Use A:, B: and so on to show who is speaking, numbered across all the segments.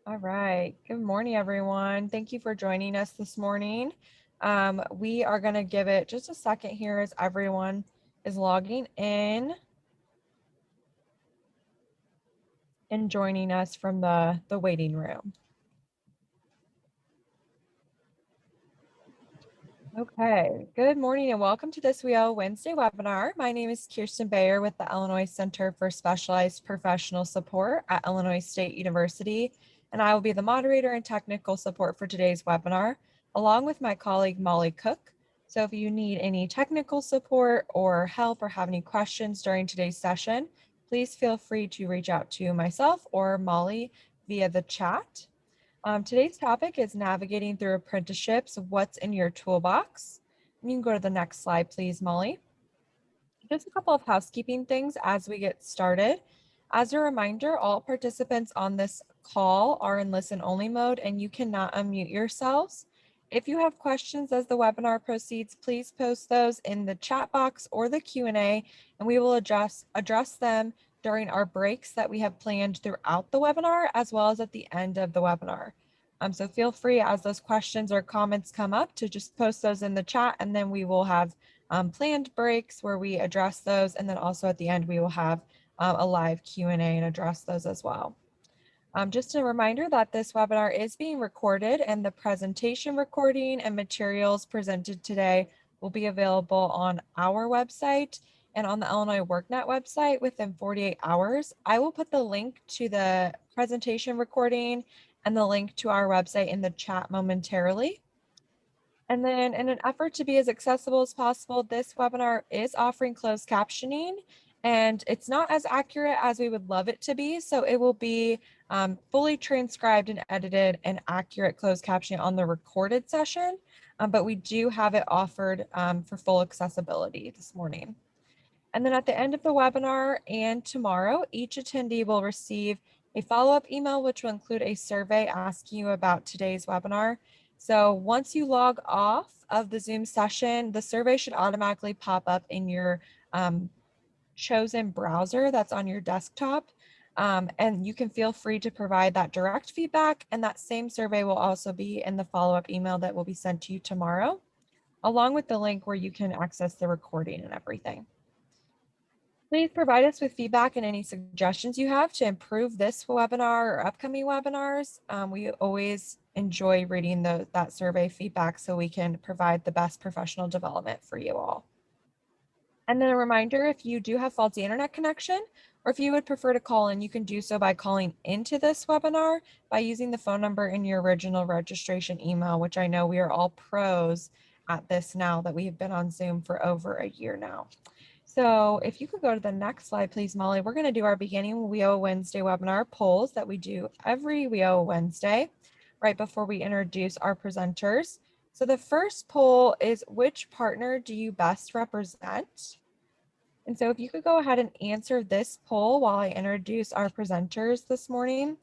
A: All right. Good morning, everyone. Thank you for joining us this morning. We are going to give it just a second here as everyone is logging in and joining us from the waiting room. Okay. Good morning and welcome to this WIOA Wednesday webinar. My name is Kirsten Bayer with the Illinois Center for Specialized Professional Support at Illinois State University, and I will be the moderator and technical support for today's webinar, along with my colleague Molly Cook. So if you need any technical support or help or have any questions during today's session, please feel free to reach out to myself or Molly via the chat. Today's topic is navigating through apprenticeships. What's in your toolbox? And you can go to the next slide, please, Molly. Just a couple of housekeeping things as we get started. As a reminder, all participants on this call are in listen-only mode and you cannot unmute yourselves. If you have questions as the webinar proceeds, please post those in the chat box or the Q&A, and we will address them during our breaks that we have planned throughout the webinar, as well as at the end of the webinar. So feel free, as those questions or comments come up, to just post those in the chat, and then we will have planned breaks where we address those, and then also at the end we will have a live Q&A and address those as well. Just a reminder that this webinar is being recorded, and the presentation recording and materials presented today will be available on our website and on the Illinois WorkNet website within 48 hours. I will put the link to the presentation recording and the link to our website in the chat momentarily. And then in an effort to be as accessible as possible, this webinar is offering closed captioning, and it's not as accurate as we would love it to be. So it will be fully transcribed and edited and accurate closed captioning on the recorded session, but we do have it offered for full accessibility this morning. And then at the end of the webinar and tomorrow, each attendee will receive a follow-up email, which will include a survey asking you about today's webinar. So once you log off of the Zoom session, the survey should automatically pop up in your chosen browser that's on your desktop. And you can feel free to provide that direct feedback. And that same survey will also be in the follow-up email that will be sent to you tomorrow, along with the link where you can access the recording and everything. Please provide us with feedback and any suggestions you have to improve this webinar or upcoming webinars. We always enjoy reading that survey feedback so we can provide the best professional development for you all. And then a reminder, if you do have faulty internet connection, or if you would prefer to call in, you can do so by calling into this webinar by using the phone number in your original registration email, which I know we are all pros at this now that we have been on Zoom for over a year now. So if you could go to the next slide, please, Molly, we're going to do our beginning WIOA Wednesday webinar polls that we do every WIOA Wednesday, right before we introduce our presenters. So the first poll is, which partner do you best represent? And so if you could go ahead and answer this poll while I introduce our presenters this morning.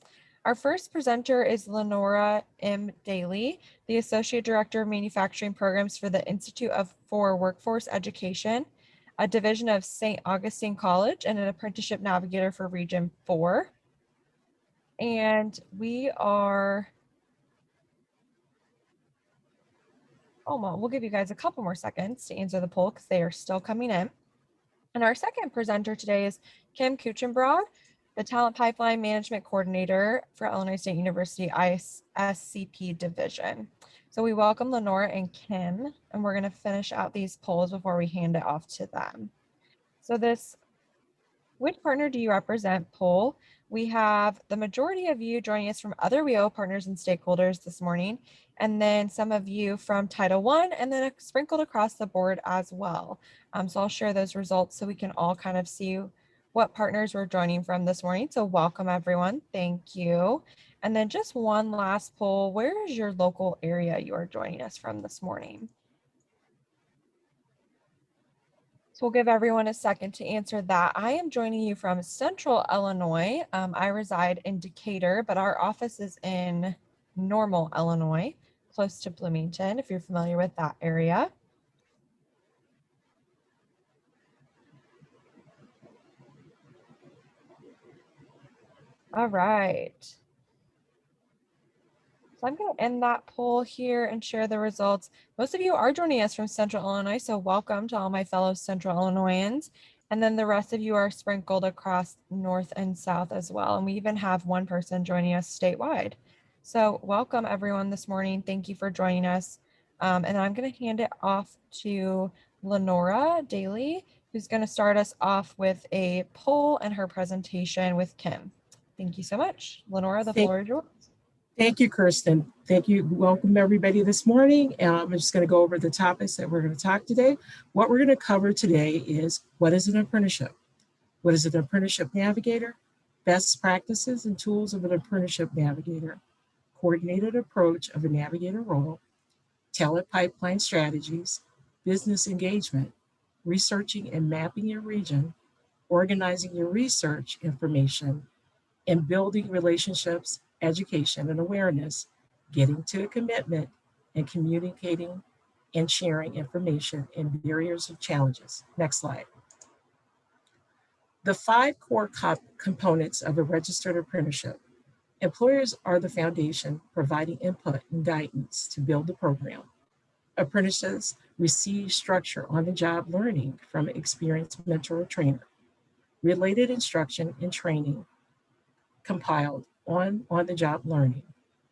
A: Our first presenter is Lenora M. Daly, the Associate Director of Manufacturing Programs for the Institute for Workforce Education, a division of St. Augustine College, and an apprenticeship navigator for Region 4. And we are, we'll give you guys a couple more seconds to answer the poll because they are still coming in. And our second presenter today is Kim Kuchenbrod, the Talent Pipeline Management Coordinator for Illinois State University ISCP Division. So we welcome Lenora and Kim, and we're going to finish out these polls before we hand it off to them. So this which partner do you represent poll, we have the majority of you joining us from other WIOA partners and stakeholders this morning, and then some of you from Title I, and then sprinkled across the board as well. So I'll share those results so we can all kind of see what partners we're joining from this morning. So welcome everyone, thank you. And then just one last poll, where is your local area you are joining us from this morning? So we'll give everyone a second to answer that. I am joining you from Central Illinois. I reside in Decatur, but our office is in Normal, Illinois, close to Bloomington, if you're familiar with that area. All right. So I'm going to end that poll here and share the results. Most of you are joining us from Central Illinois, so welcome to all my fellow Central Illinoisans. And then the rest of you are sprinkled across North and South as well. And we even have one person joining us statewide. So welcome everyone this morning. Thank you for joining us. And I'm going to hand it off to Lenora Daly, who's going to start us off with a poll and her presentation with Kim. Thank you so much. Lenora, the floor is yours.
B: Thank you, Kirsten. Thank you. Welcome everybody this morning. I'm just going to go over the topics that we're going to talk today. What we're going to cover today is what is an apprenticeship? What is an apprenticeship navigator? Best practices and tools of an apprenticeship navigator, coordinated approach of a navigator role, talent pipeline strategies, business engagement, researching and mapping your region, organizing your research information, and building relationships, education, and awareness, getting to a commitment, and communicating and sharing information and barriers and challenges. Next slide. The 5 core components of a registered apprenticeship. Employers are the foundation, providing input and guidance to build the program. Apprentices receive structure on-the-job learning from an experienced mentor or trainer. Related instruction and training compiled on-the-job learning.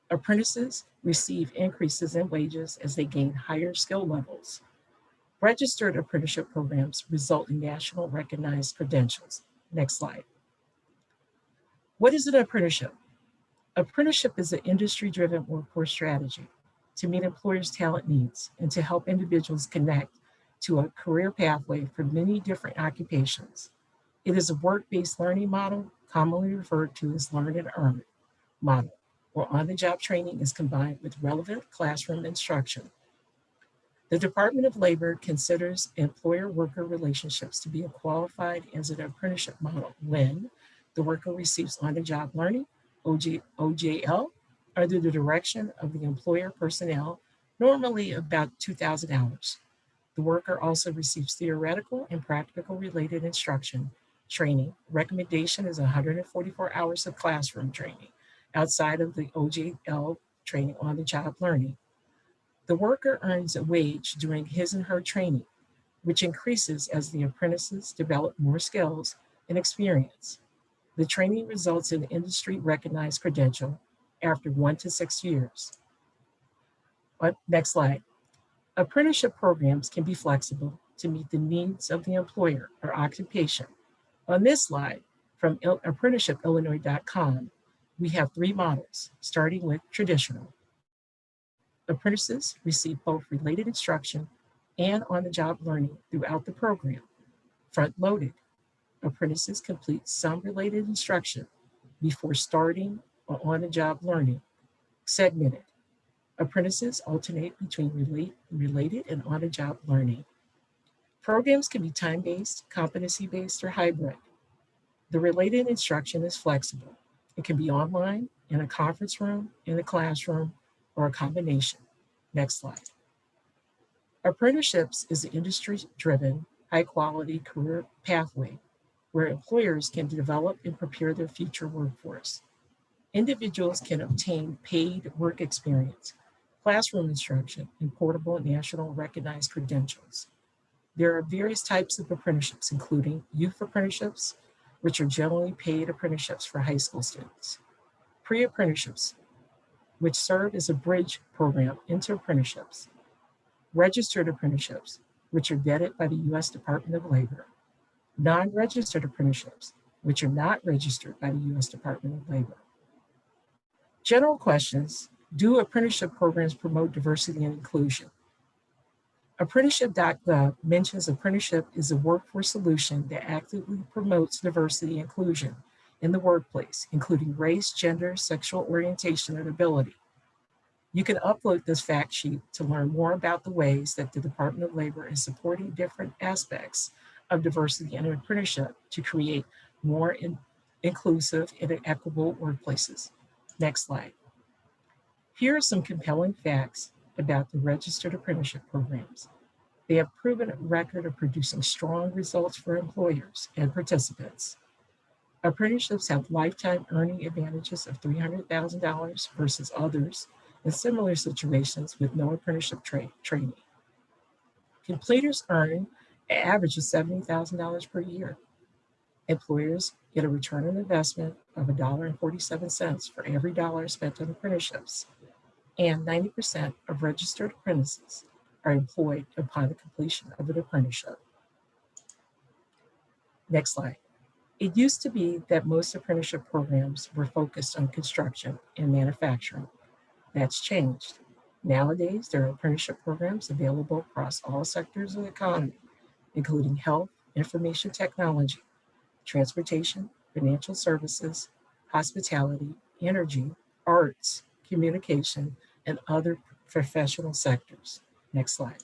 B: Apprentices receive increases in wages as they gain higher skill levels. Registered apprenticeship programs result in national recognized credentials. Next slide. What is an apprenticeship? Apprenticeship is an industry-driven workforce strategy to meet employers' talent needs and to help individuals connect to a career pathway for many different occupations. It is a work-based learning model, commonly referred to as learn and earn model, where on-the-job training is combined with relevant classroom instruction. The Department of Labor considers employer-worker relationships to be qualified as an apprenticeship model when the worker receives on-the-job learning, OJL, under the direction of the employer personnel, normally about 2,000 hours. The worker also receives theoretical and practical related instruction training. Recommendation is 144 hours of classroom training outside of the OJL training on the job learning. The worker earns a wage during his and her training, which increases as the apprentices develop more skills and experience. The training results in industry recognized credential after 1 to 6 years. Next slide. Apprenticeship programs can be flexible to meet the needs of the employer or occupation. On this slide, from apprenticeshipillinois.com, we have 3 models, starting with traditional. Apprentices receive both related instruction and on-the-job learning throughout the program. Front-loaded. Apprentices complete some related instruction before starting on-the-job learning. Segmented. Apprentices alternate between related and on-the-job learning. Programs can be time-based, competency-based, or hybrid. The related instruction is flexible. It can be online, in a conference room, in a classroom, or a combination. Next slide. Apprenticeships is an industry-driven, high-quality career pathway where employers can develop and prepare their future workforce. Individuals can obtain paid work experience, classroom instruction, and portable national recognized credentials. There are various types of apprenticeships, including youth apprenticeships, which are generally paid apprenticeships for high school students. Pre-apprenticeships, which serve as a bridge program into apprenticeships. Registered apprenticeships, which are vetted by the U.S. Department of Labor. Non-registered apprenticeships, which are not registered by the U.S. Department of Labor. General questions: do apprenticeship programs promote diversity and inclusion? Apprenticeship.gov mentions apprenticeship is a workforce solution that actively promotes diversity and inclusion in the workplace, including race, gender, sexual orientation, and ability. You can upload this fact sheet to learn more about the ways that the Department of Labor is supporting different aspects of diversity and apprenticeship to create more inclusive and equitable workplaces. Next slide. Here are some compelling facts about the registered apprenticeship programs. They have proven a record of producing strong results for employers and participants. Apprenticeships have lifetime earning advantages of $300,000 versus others in similar situations with no apprenticeship training. Completers earn an average of $70,000 per year. Employers get a return on investment of $1.47 for every dollar spent on apprenticeships, and 90% of registered apprentices are employed upon the completion of an apprenticeship. Next slide. It used to be that most apprenticeship programs were focused on construction and manufacturing. That's changed. Nowadays, there are apprenticeship programs available across all sectors of the economy, including health, information technology, transportation, financial services, hospitality, energy, arts, communication, and other professional sectors. Next slide.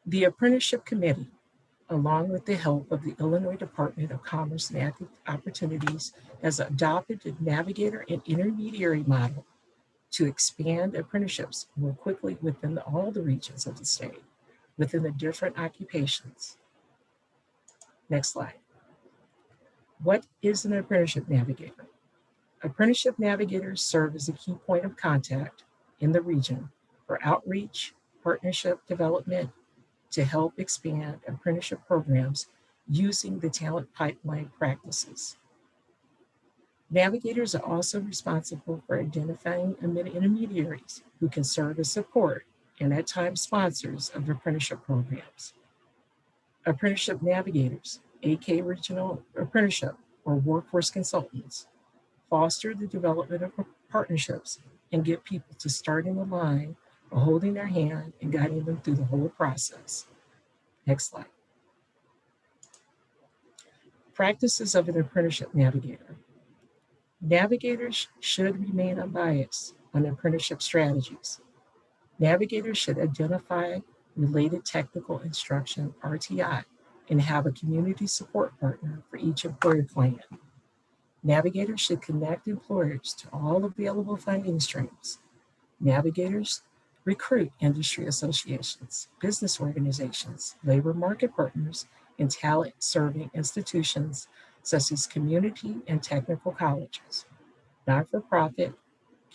B: The Apprenticeship Committee, along with the help of the Illinois Department of Commerce and Opportunities, has adopted the Navigator and intermediary model to expand apprenticeships more quickly within all the regions of the state, within the different occupations. Next slide. What is an apprenticeship navigator? Apprenticeship navigators serve as a key point of contact in the region for outreach, partnership development, to help expand apprenticeship programs using the talent pipeline practices. Navigators are also responsible for identifying intermediaries who can serve as support and at times sponsors of apprenticeship programs. Apprenticeship navigators, AK Regional Apprenticeship, or workforce consultants, foster the development of partnerships and get people to start in the line or holding their hand and guiding them through the whole process. Next slide. Practices of an apprenticeship navigator. Navigators should remain unbiased on apprenticeship strategies. Navigators should identify related technical instruction, RTI, and have a community support partner for each employer client. Navigators should connect employers to all available funding streams. Navigators recruit industry associations, business organizations, labor market partners, and talent-serving institutions such as community and technical colleges, not-for-profit,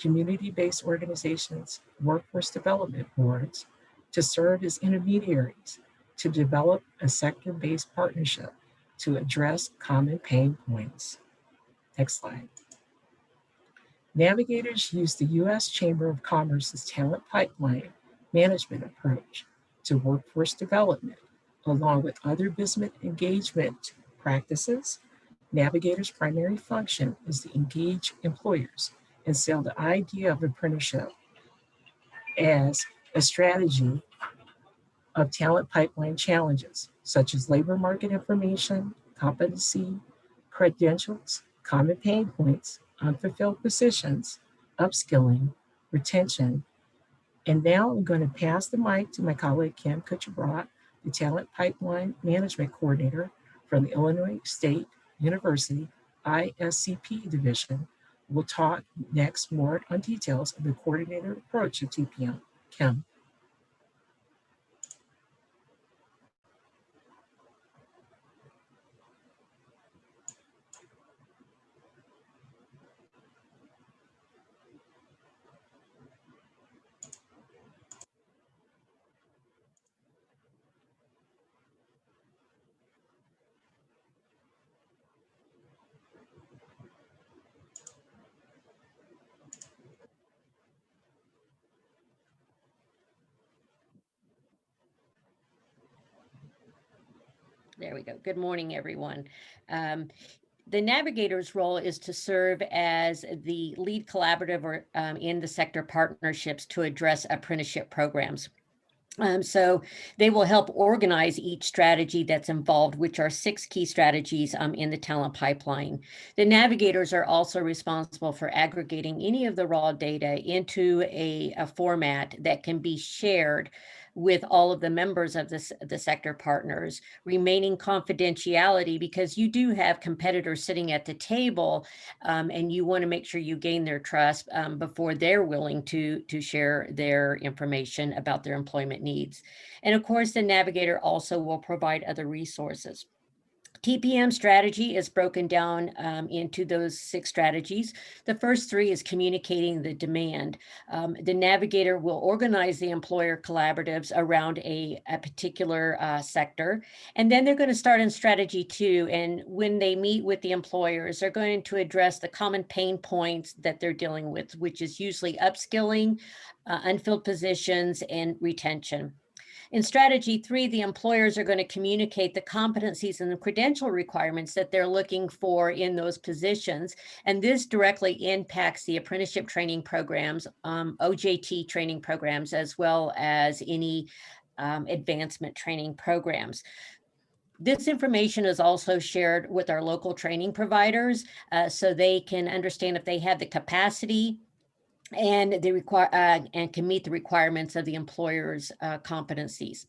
B: community-based organizations, workforce development boards, to serve as intermediaries to develop a sector-based partnership to address common pain points. Next slide. Navigators use the U.S. Chamber of Commerce's talent pipeline management approach to workforce development, along with other business engagement practices. Navigators' primary function is to engage employers and sell the idea of apprenticeship as a strategy of talent pipeline challenges, such as labor market information, competency, credentials, common pain points, unfulfilled positions, upskilling, retention. And now I'm going to pass the mic to my colleague, Kim Kutcherbrock, the Talent Pipeline Management Coordinator from the Illinois State University ISCP Division. We'll talk next more on details of the coordinated approach of TPM. Kim.
C: There we go. Good morning, everyone. The navigator's role is to serve as the lead collaborative or in the sector partnerships to address apprenticeship programs. So they will help organize each strategy that's involved, which are 6 key strategies in the talent pipeline. The navigators are also responsible for aggregating any of the raw data into a format that can be shared with all of the members of the sector partners, remaining confidentiality because you do have competitors sitting at the table and you want to make sure you gain their trust before they're willing to share their information about their employment needs. And of course, the navigator also will provide other resources. TPM strategy is broken down into those 6 strategies. The first 3 is communicating the demand. The navigator will organize the employer collaboratives around a particular sector, and then they're going to start in strategy 2. And when they meet with the employers, they're going to address the common pain points that they're dealing with, which is usually upskilling, unfilled positions, and retention. In strategy 3, the employers are going to communicate the competencies and the credential requirements that they're looking for in those positions. And this directly impacts the apprenticeship training programs, OJT training programs, as well as any advancement training programs. This information is also shared with our local training providers so they can understand if they have the capacity and they and can meet the requirements of the employer's competencies.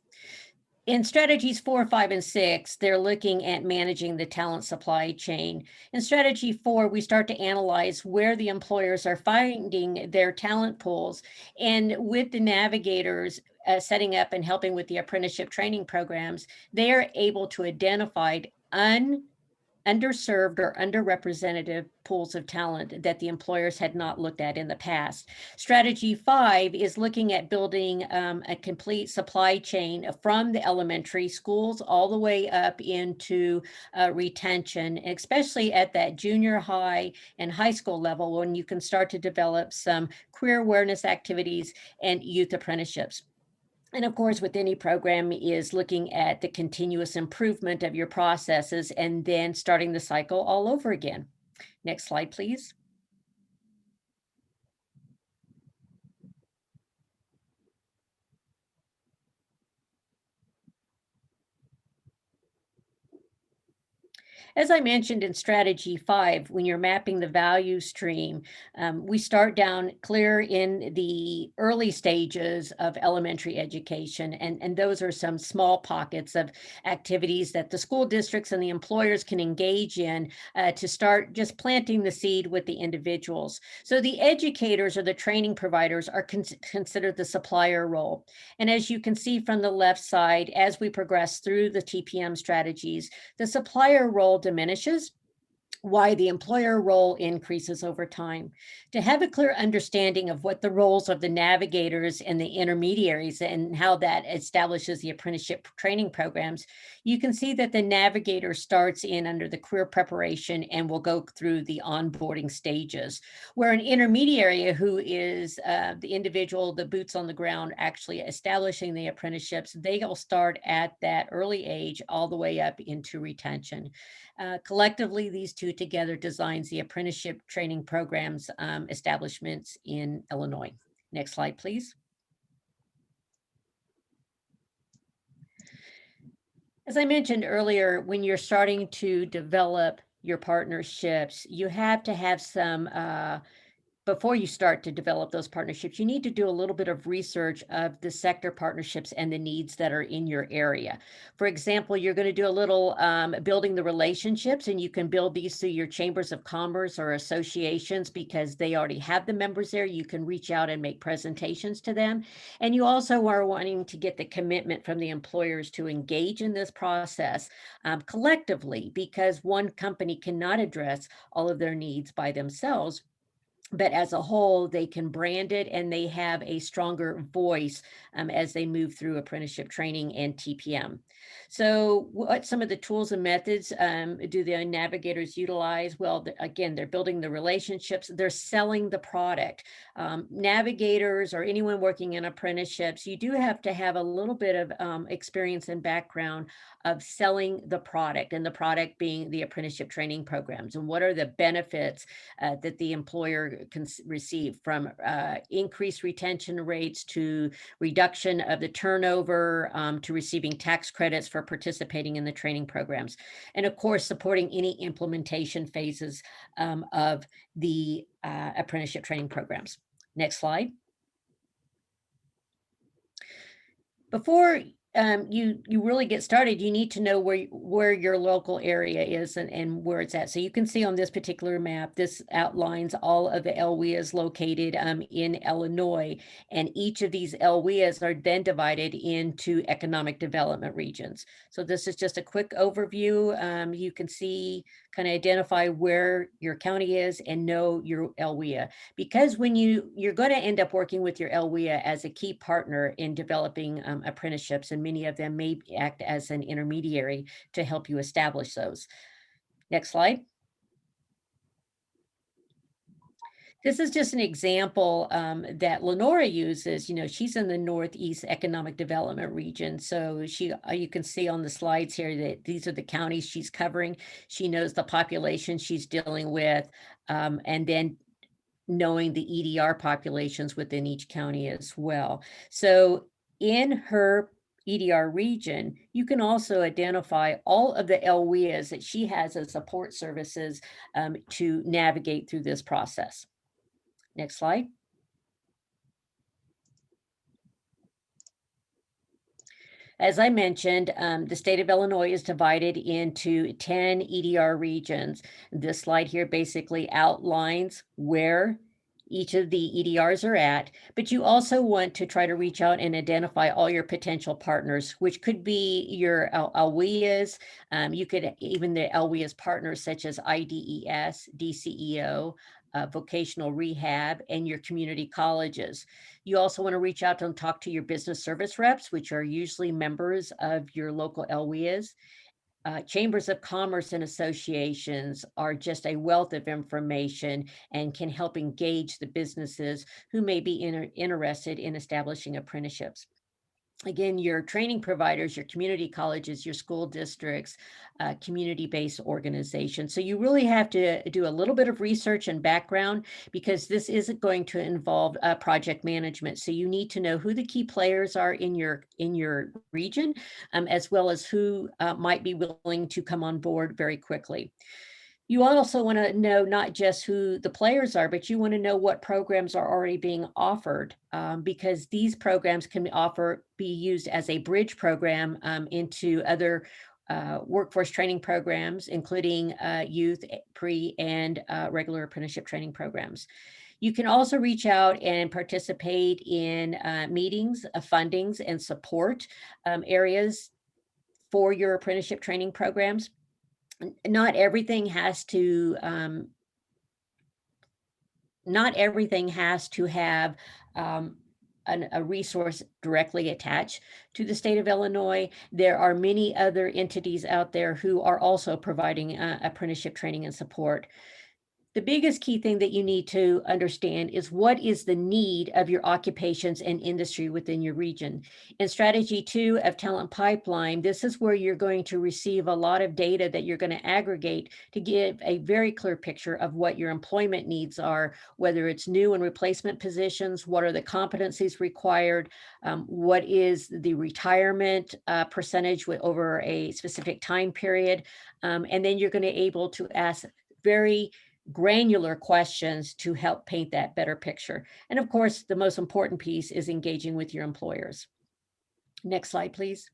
C: In strategies 4, 5, and 6, they're looking at managing the talent supply chain. In strategy 4, we start to analyze where the employers are finding their talent pools. And with the navigators setting up and helping with the apprenticeship training programs, they are able to identify underserved or underrepresented pools of talent that the employers had not looked at in the past. Strategy 5 is looking at building a complete supply chain from the elementary schools all the way up into retention, especially at that junior high and high school level when you can start to develop some career awareness activities and youth apprenticeships. And of course, with any program is looking at the continuous improvement of your processes and then starting the cycle all over again. Next slide, please. As I mentioned in strategy 5, when you're mapping the value stream, we start down clear in the early stages of elementary education. And those are some small pockets of activities that the school districts and the employers can engage in to start just planting the seed with the individuals. So the educators or the training providers are considered the supplier role. And as you can see from the left side, as we progress through the TPM strategies, the supplier role diminishes, why the employer role increases over time. To have a clear understanding of what the roles of the navigators and the intermediaries and how that establishes the apprenticeship training programs, you can see that the navigator starts in under the career preparation and will go through the onboarding stages, where an intermediary who is the individual, the boots on the ground, actually establishing the apprenticeships, they'll start at that early age all the way up into retention. Collectively, these two together designs the apprenticeship training programs establishments in Illinois. Next slide, please. As I mentioned earlier, when you're starting to develop your partnerships, you have to have some before you start to develop those partnerships, you need to do a little bit of research of the sector partnerships and the needs that are in your area. For example, you're going to do a little building the relationships, and you can build these through your chambers of commerce or associations because they already have the members there. You can reach out and make presentations to them. And you also are wanting to get the commitment from the employers to engage in this process collectively, because one company cannot address all of their needs by themselves. But as a whole, they can brand it and they have a stronger voice as they move through apprenticeship training and TPM. So what some of the tools and methods do the navigators utilize? Well, again, they're building the relationships, they're selling the product. Navigators or anyone working in apprenticeships, you do have to have a little bit of experience and background of selling the product, and the product being the apprenticeship training programs. And what are the benefits that the employer can receive, from increased retention rates to reduction of the turnover to receiving tax credits for participating in the training programs. And of course, supporting any implementation phases of the apprenticeship training programs. Next slide. Before you really get started, you need to know where your local area is and where it's at. So you can see on this particular map, this outlines all of the LWIAs located in Illinois, and each of these LWIAs are then divided into economic development regions. So this is just a quick overview. You can see, kind of identify where your county is and know your LWIA, because when you're going to end up working with your LWIA as a key partner in developing apprenticeships, and many of them may act as an intermediary to help you establish those. Next slide. This is just an example that Lenora uses. You know, she's in the Northeast Economic Development Region. So you can see on the slides here that these are the counties she's covering. She knows the population she's dealing with, and then knowing the EDR populations within each county as well. So in her EDR region, you can also identify all of the LWIAs that she has as support services to navigate through this process. Next slide. As I mentioned, the state of Illinois is divided into 10 EDR regions. This slide here basically outlines where each of the EDRs are at, but you also want to try to reach out and identify all your potential partners, which could be your LWIAs. You could even the LWIAs partners such as IDES, DCEO, vocational rehab, and your community colleges. You also want to reach out and talk to your business service reps, which are usually members of your local LWIAs. Chambers of commerce and associations are just a wealth of information and can help engage the businesses who may be interested in establishing apprenticeships. Again, your training providers, your community colleges, your school districts, community-based organizations. So you really have to do a little bit of research and background, because this isn't going to involve project management. So you need to know who the key players are in your region, as well as who might be willing to come on board very quickly. You also want to know not just who the players are, but you want to know what programs are already being offered, because these programs can be used as a bridge program into other workforce training programs, including youth, pre, and regular apprenticeship training programs. You can also reach out and participate in meetings, fundings, and support areas for your apprenticeship training programs. Not everything has to have a resource directly attached to the state of Illinois. There are many other entities out there who are also providing apprenticeship training and support. The biggest key thing that you need to understand is what is the need of your occupations and industry within your region. In strategy 2 of Talent Pipeline, this is where you're going to receive a lot of data that you're going to aggregate to give a very clear picture of what your employment needs are, whether it's new and replacement positions, what are the competencies required, what is the retirement percentage over a specific time period, and then you're going to be able to ask very granular questions to help paint that better picture. And of course, the most important piece is engaging with your employers. Next slide, please.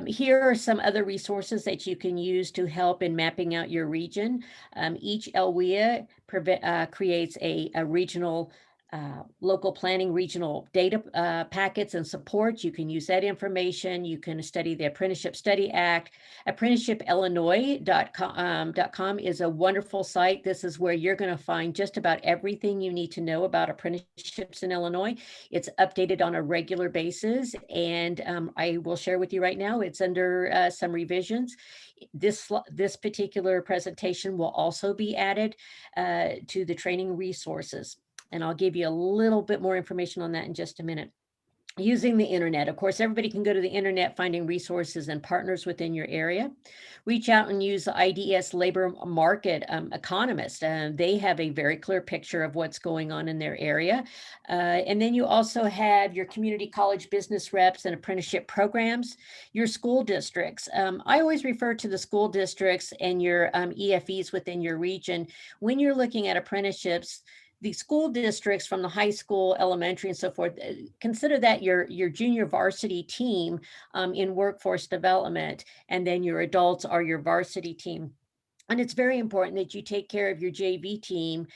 C: Here are some other resources that you can use to help in mapping out your region. Each LWIA creates a regional local planning regional data packets and support. You can use that information. You can study the Apprenticeship Study Act. Apprenticeshipillinois.com is a wonderful site. This is where you're going to find just about everything you need to know about apprenticeships in Illinois. It's updated on a regular basis, and I will share with you right now, it's under some revisions. This particular presentation will also be added to the training resources. And I'll give you a little bit more information on that in just a minute. Using the internet. Of course, everybody can go to the internet, finding resources and partners within your area. Reach out and use the IDS labor market economist. They have a very clear picture of what's going on in their area. And then you also have your community college business reps and apprenticeship programs, your school districts. I always refer to the school districts and your EFEs within your region. When you're looking at apprenticeships, the school districts from the high school, elementary, and so forth, consider that your junior varsity team in workforce development, and then your adults are your varsity team. And it's very important that you take care of your JV team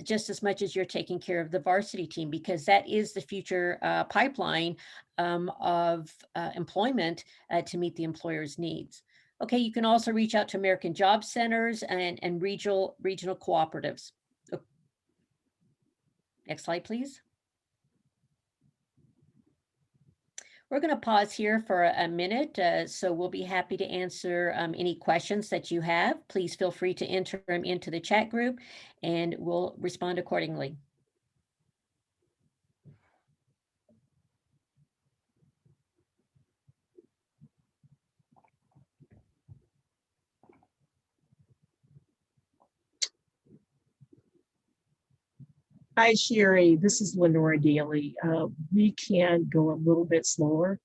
C: just as much as you're taking care of the varsity team, because that is the future pipeline of employment to meet the employer's needs. Okay, you can also reach out to American Job Centers and regional cooperatives. Oh. Next slide, please. We're going to pause here for a minute, so we'll be happy to answer any questions that you have. Please feel free to enter them into the chat group, and we'll respond accordingly.
B: Hi, Sherry. This is Lenora Daly. We can go a little bit slower.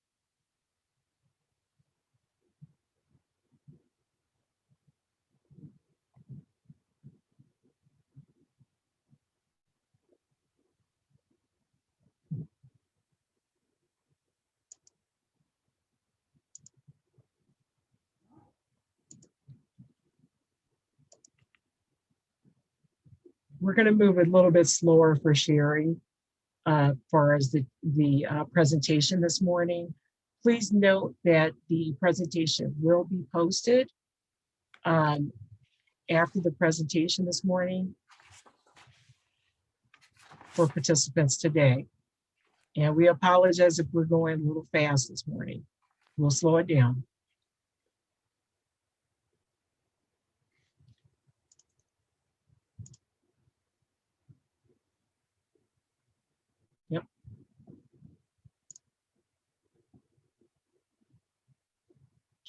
B: We're going to move a little bit slower for Sherry far as the presentation this morning. Please note that the presentation will be posted after the presentation this morning for participants today. And we apologize if we're going a little fast this morning. We'll slow it down. Yep.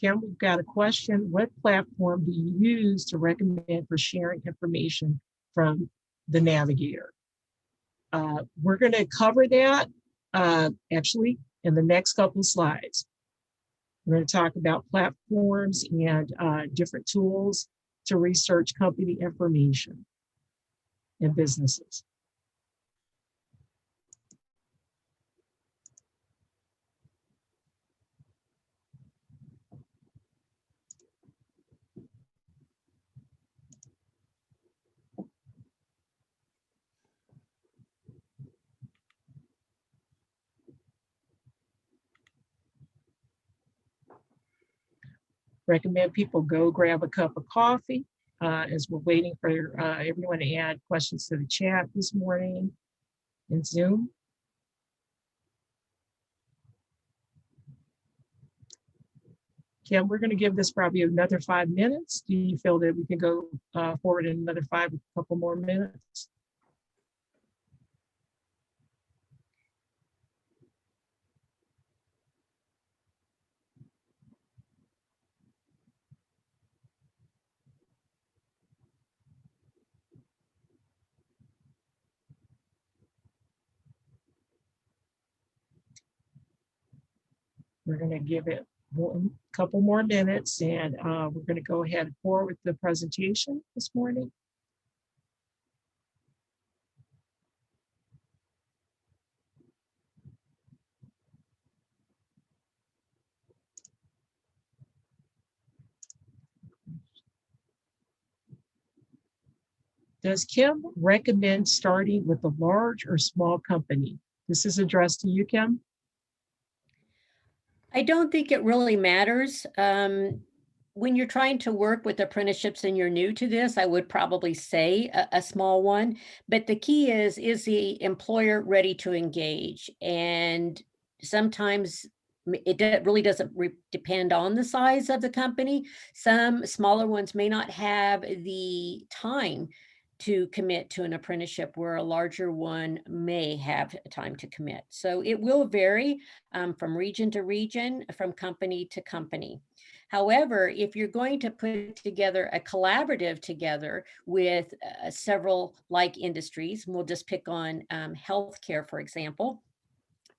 B: Kim, we've got a question. What platform do you use to recommend for sharing information from the Navigator? We're going to cover that actually in the next couple of slides. We're going to talk about platforms and different tools to research company information and businesses. Recommend people go grab a cup of coffee as we're waiting for everyone to add questions to the chat this morning in Zoom. Kim, we're going to give this probably another 5 minutes. Do you feel that we can go forward in another a couple more minutes? We're going to give it a couple more minutes, and we're going to go ahead and forward with the presentation this morning. Does Kim recommend starting with a large or small company? This is addressed to you, Kim.
C: I don't think it really matters. When you're trying to work with apprenticeships and you're new to this, I would probably say a small one. But the key is the employer ready to engage? And sometimes it really doesn't depend on the size of the company. Some smaller ones may not have the time to commit to an apprenticeship, where a larger one may have time to commit. So it will vary from region to region, from company to company. However, if you're going to put together a collaborative together with several like industries, we'll just pick on healthcare, for example.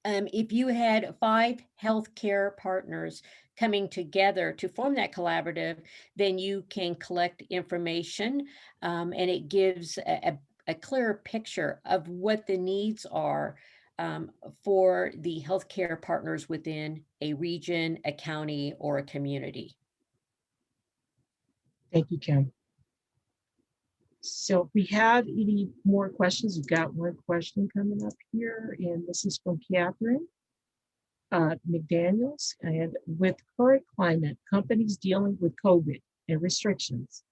C: If you had 5 healthcare partners coming together to form that collaborative, then you can collect information, and it gives a a clearer picture of what the needs are for the healthcare partners within a region, a county, or a community.
B: Thank you, Kim. So if we have any more questions, we've got one question coming up here, and this is from Catherine McDaniels. And with current climate, companies dealing with COVID and restrictions,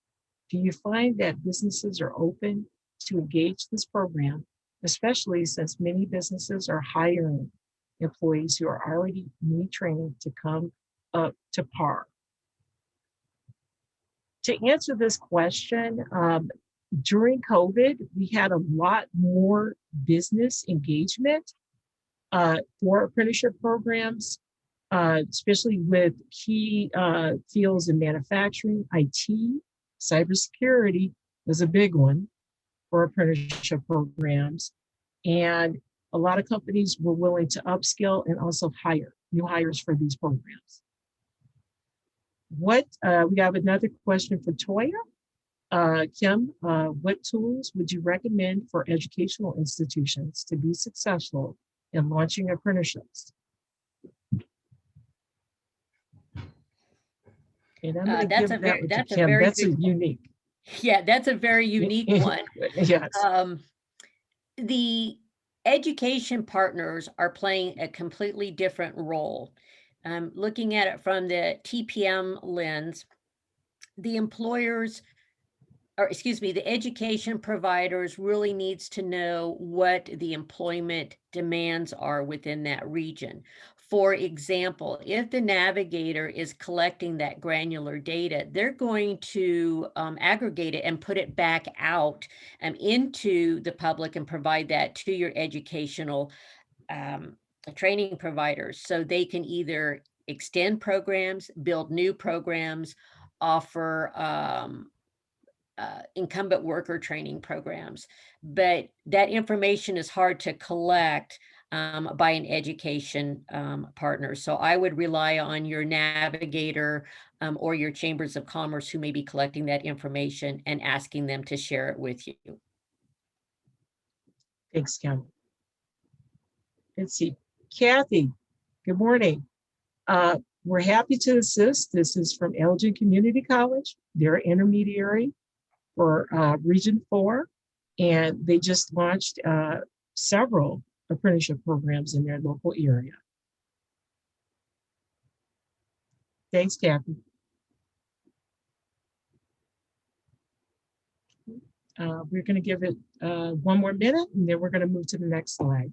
B: do you find that businesses are open to engage this program, especially since many businesses are hiring employees who are already need training to come up to par? To answer this question, during COVID, we had a lot more business engagement for apprenticeship programs, especially with key fields in manufacturing, IT, cybersecurity was a big one for apprenticeship programs. And a lot of companies were willing to upskill and also hire new hires for these programs. We have another question for Toya. Kim, what tools would you recommend for educational institutions to be successful in launching apprenticeships? And I'm going to give that one to Kim. That's a unique.
C: Yeah, that's a very unique one.
B: Yes.
C: The education partners are playing a completely different role. Looking at it from the TPM lens, the education providers really needs to know what the employment demands are within that region. For example, if the navigator is collecting that granular data, they're going to aggregate it and put it back out into the public and provide that to your educational training providers, so they can either extend programs, build new programs, offer incumbent worker training programs. But that information is hard to collect by an education partner. So I would rely on your navigator or your chambers of commerce who may be collecting that information and asking them to share it with you.
B: Thanks, Kim. Let's see. Kathy, good morning. We're happy to assist. This is from Elgin Community College. They're an intermediary for Region 4, and they just launched several apprenticeship programs in their local area. Thanks, Kathy. We're going to give it 1 more minute, and then we're going to move to the next slide.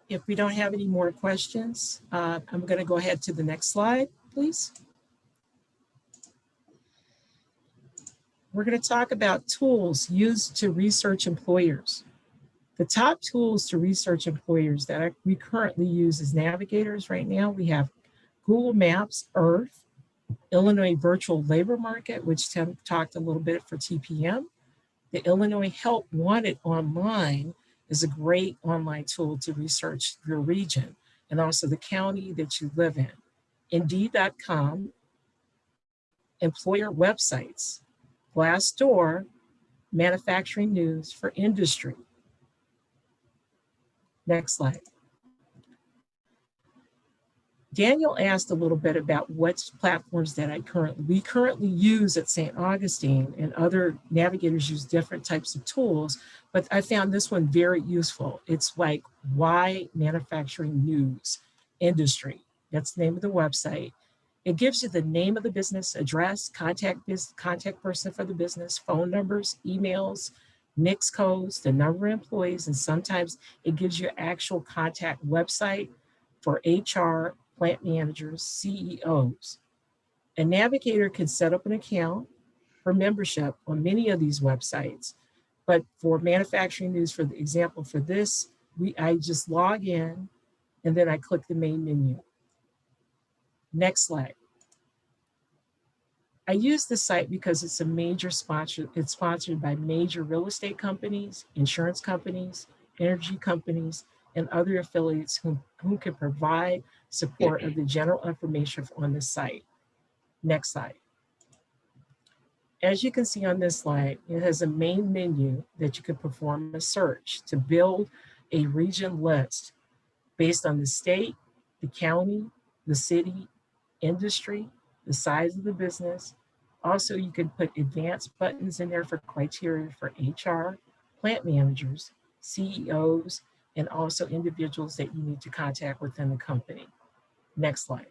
B: If we don't have any more questions, I'm going to go ahead to the next slide, please. We're going to talk about tools used to research employers. The top tools to research employers that we currently use as navigators right now, we have Google Maps, Earth, Illinois Virtual Labor Market, which Tim talked a little bit for TPM. The Illinois Help Wanted Online is a great online tool to research your region and also the county that you live in. Indeed.com, employer websites, Glassdoor, manufacturing news for industry. Next slide. Daniel asked a little bit about what platforms that we currently use at St. Augustine, and other navigators use different types of tools, but I found this one very useful. It's like Why Manufacturing News Industry. That's the name of the website. It gives you the name of the business, address, contact person for the business, phone numbers, emails, NICS codes, the number of employees, and sometimes it gives you actual contact website for HR, plant managers, CEOs. A navigator can set up an account for membership on many of these websites, but for manufacturing news, for the example for this, I just log in and then I click the main menu. Next slide. I use this site because it's a major sponsor. It's sponsored by major real estate companies, insurance companies, energy companies, and other affiliates who can provide support of the general information on this site. Next slide. As you can see on this slide, it has a main menu that you can perform a search to build a region list based on the state, the county, the city, industry, the size of the business. Also, you can put advanced buttons in there for criteria for HR, plant managers, CEOs, and also individuals that you need to contact within the company. Next slide.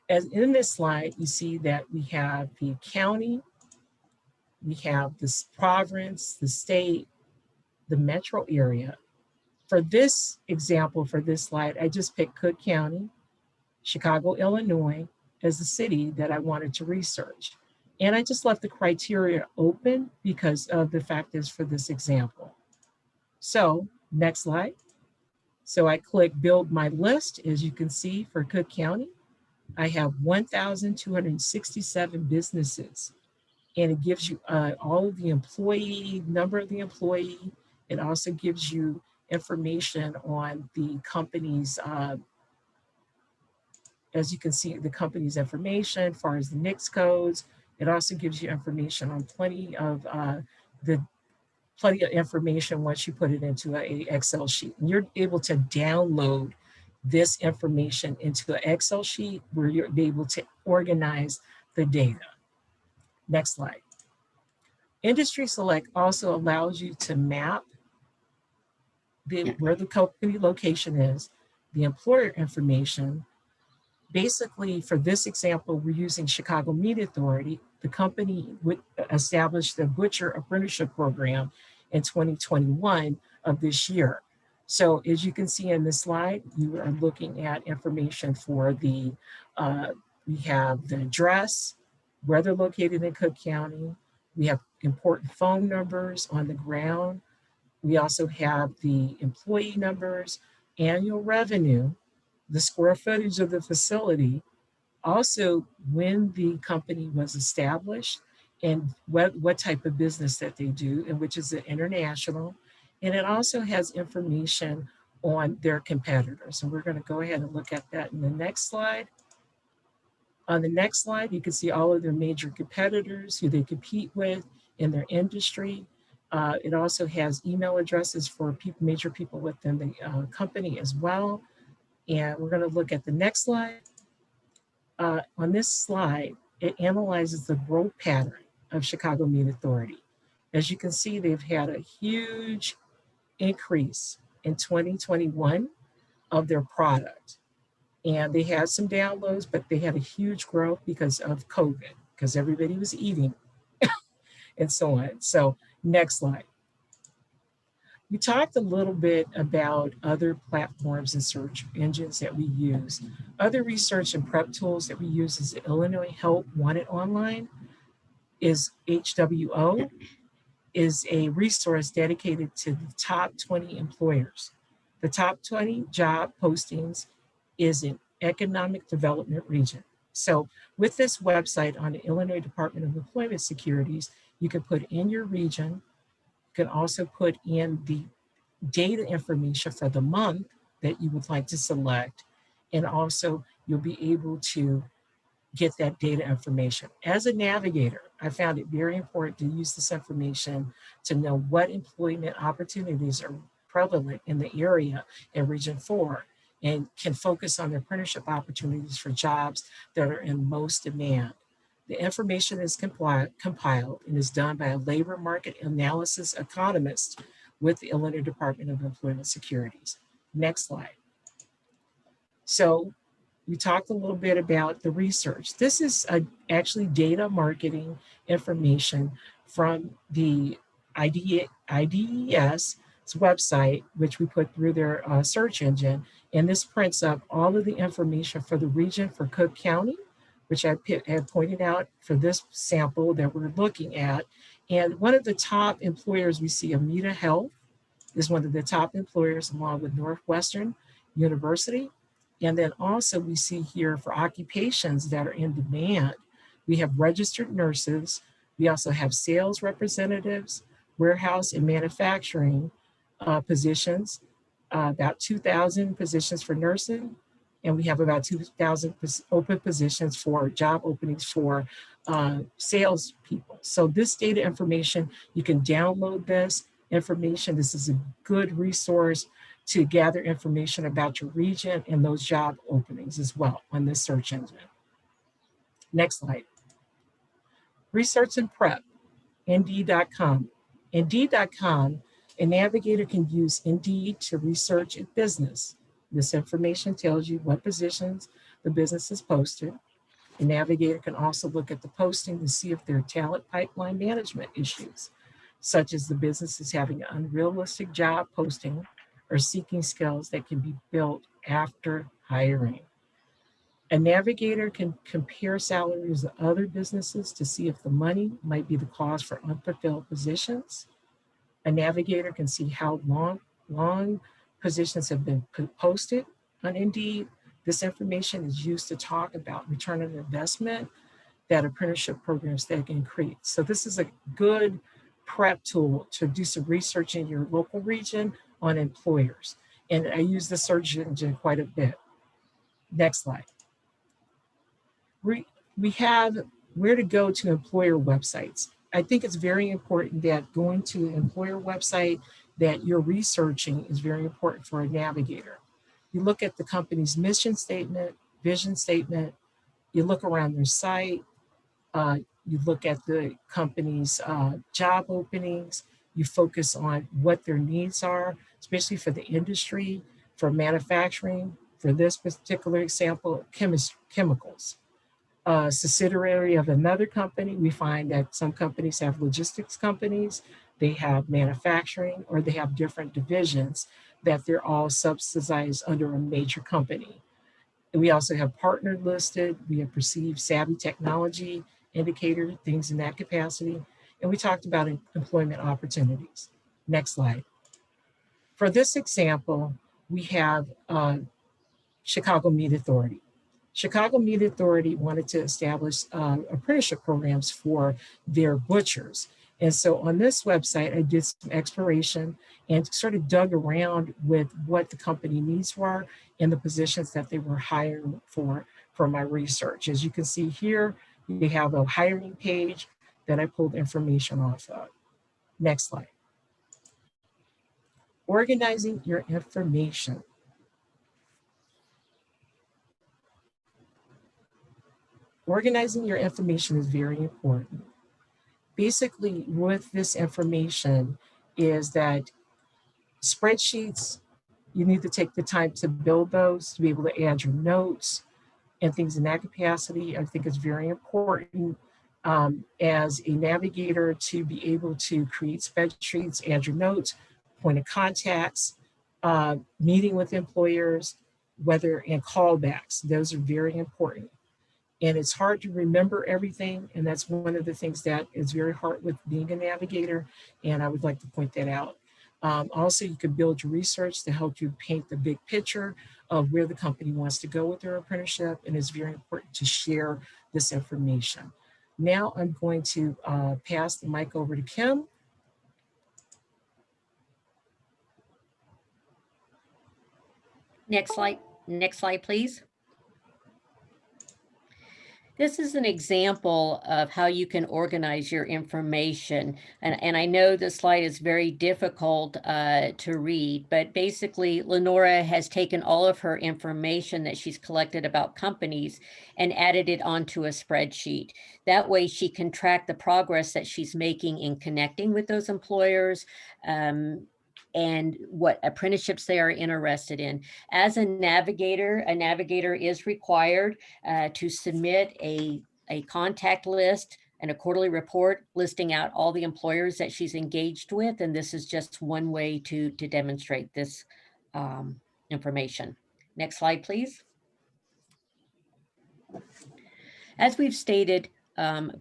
B: As in this slide, you see that we have the county, we have the province, the state, the metro area. For this example, for this slide, I just picked Cook County, Chicago, Illinois, as the city that I wanted to research. And I just left the criteria open because of the fact is for this example. So next slide. So I click build my list. As you can see for Cook County, I have 1,267 businesses, and it gives you all of the employee, number of the employee. It also gives you information on the company's, as you can see, the company's information as far as the NICS codes. It also gives you information on plenty of information once you put it into an Excel sheet. And you're able to download this information into an Excel sheet where you're able to organize the data. Next slide. Industry Select also allows you to map where the company location is, the employer information. Basically, for this example, we're using Chicago Meat Authority. The company established the Butcher Apprenticeship Program in 2021 of this year. So as you can see in this slide, you are looking at information for the, we have the address, where they're located in Cook County. We have important phone numbers on the ground. We also have the employee numbers, annual revenue, the square footage of the facility, also when the company was established and what type of business that they do, and which is an international. And it also has information on their competitors. And we're going to go ahead and look at that in the next slide. On the next slide, you can see all of their major competitors, who they compete with in their industry. It also has email addresses for major people within the company as well. And we're going to look at the next slide. On this slide, it analyzes the growth pattern of Chicago Meat Authority. As you can see, they've had a huge increase in 2021 of their product. And they had some downloads, but they had a huge growth because of COVID, because everybody was eating and so on. So next slide. We talked a little bit about other platforms and search engines that we use. Other research and prep tools that we use is the Illinois Help Wanted Online, is HWO, is a resource dedicated to the top 20 employers. The top 20 job postings is an economic development region. So with this website on the Illinois Department of Employment Securities, you can put in your region. You can also put in the data information for the month that you would like to select. And also you'll be able to get that data information. As a navigator, I found it very important to use this information to know what employment opportunities are prevalent in the area in Region 4 and can focus on the apprenticeship opportunities for jobs that are in most demand. The information is compiled and is done by a labor market analysis economist with the Illinois Department of Employment Securities. Next slide. So we talked a little bit about the research. This is actually data marketing information from the IDES website, which we put through their search engine. And this prints up all of the information for the region for Cook County, which I had pointed out for this sample that we're looking at. And one of the top employers we see, Amita Health, is one of the top employers along with Northwestern University. And then also we see here for occupations that are in demand, we have registered nurses. We also have sales representatives, warehouse and manufacturing positions, about 2,000 positions for nursing, and we have about 2,000 open positions for job openings for sales people. So this data information, you can download this information. This is a good resource to gather information about your region and those job openings as well on this search engine. Next slide. Research and prep, Indeed.com. Indeed.com, a navigator can use Indeed to research a business. This information tells you what positions the business has posted. A navigator can also look at the posting to see if there are talent pipeline management issues, such as the business is having an unrealistic job posting or seeking skills that can be built after hiring. A navigator can compare salaries of other businesses to see if the money might be the cause for unfulfilled positions. A navigator can see how long positions have been posted on Indeed. This information is used to talk about return on investment that apprenticeship programs that can create. So this is a good prep tool to do some research in your local region on employers. And I use the search engine quite a bit. Next slide. We have where to go to employer websites. I think it's very important that going to an employer website that you're researching is very important for a navigator. You look at the company's mission statement, vision statement, you look around their site, you look at the company's job openings, you focus on what their needs are, especially for the industry, for manufacturing, for this particular example, chemicals. Subsidiary of another company, we find that some companies have logistics companies, they have manufacturing, or they have different divisions that they're all subsidized under a major company. And we also have partner listed, we have perceived savvy technology indicator, things in that capacity. And we talked about employment opportunities. Next slide. For this example, we have Chicago Meat Authority. Chicago Meat Authority wanted to establish apprenticeship programs for their butchers. And so on this website, I did some exploration and sort of dug around with what the company needs were and the positions that they were hiring for my research. As you can see here, we have a hiring page that I pulled information off of. Next slide. Organizing your information. Organizing your information is very important. Basically, with this information is that spreadsheets, you need to take the time to build those, to be able to add your notes and things in that capacity. I think it's very important as a navigator to be able to create spreadsheets, add your notes, point of contacts, meeting with employers, and callbacks. Those are very important. And it's hard to remember everything. And that's one of the things that is very hard with being a navigator. And I would like to point that out. Also, you can build your research to help you paint the big picture of where the company wants to go with their apprenticeship. And it's very important to share this information. Now I'm going to pass the mic over to Kim.
C: Next slide, please. This is an example of how you can organize your information. And I know this slide is very difficult to read, but basically Lenora has taken all of her information that she's collected about companies and added it onto a spreadsheet. That way she can track the progress that she's making in connecting with those employers, and what apprenticeships they are interested in. As a navigator is required to submit a contact list and a quarterly report listing out all the employers that she's engaged with. And this is just one way to demonstrate this information. Next slide, please. As we've stated,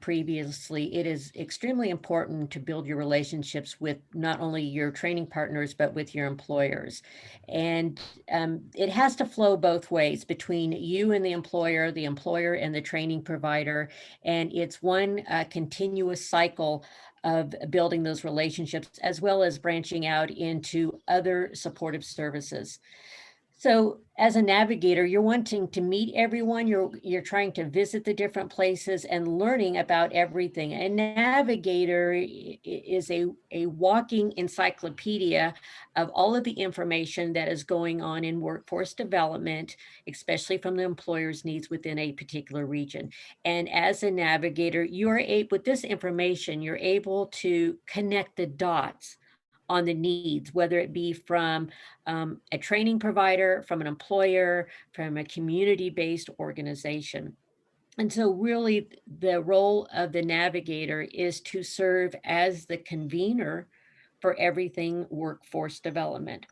C: previously, it is extremely important to build your relationships with not only your training partners, but with your employers. And it has to flow both ways between you and the employer and the training provider. And it's one continuous cycle of building those relationships, as well as branching out into other supportive services. So as a navigator, you're wanting to meet everyone, you're trying to visit the different places and learning about everything. A navigator is a walking encyclopedia of all of the information that is going on in workforce development, especially from the employer's needs within a particular region. And as a navigator, you're able, with this information, you're able to connect the dots on the needs, whether it be from a training provider, from an employer, from a community-based organization. And so really the role of the navigator is to serve as the convener for everything workforce development.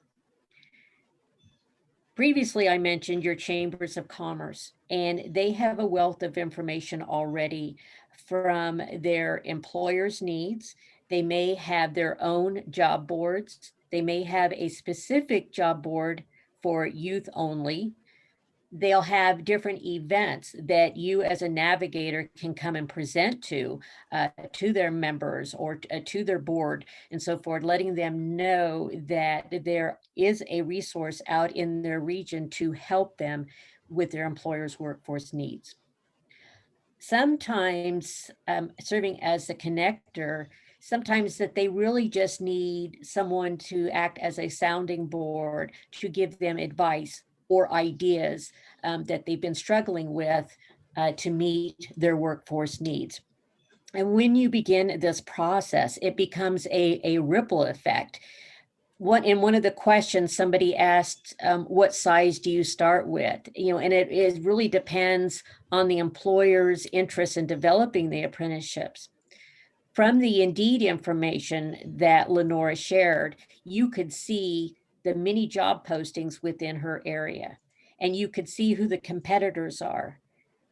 C: Previously, I mentioned your chambers of commerce, and they have a wealth of information already from their employers' needs. They may have their own job boards. They may have a specific job board for youth only. They'll have different events that you as a navigator can come and present to their members or to their board and so forth, letting them know that there is a resource out in their region to help them with their employer's workforce needs. Sometimes serving as a connector, sometimes that they really just need someone to act as a sounding board to give them advice or ideas that they've been struggling with to meet their workforce needs. And when you begin this process, it becomes a ripple effect. In one of the questions, somebody asked, what size do you start with? And it really depends on the employer's interest in developing the apprenticeships. From the Indeed information that Lenora shared, you could see the many job postings within her area, and you could see who the competitors are.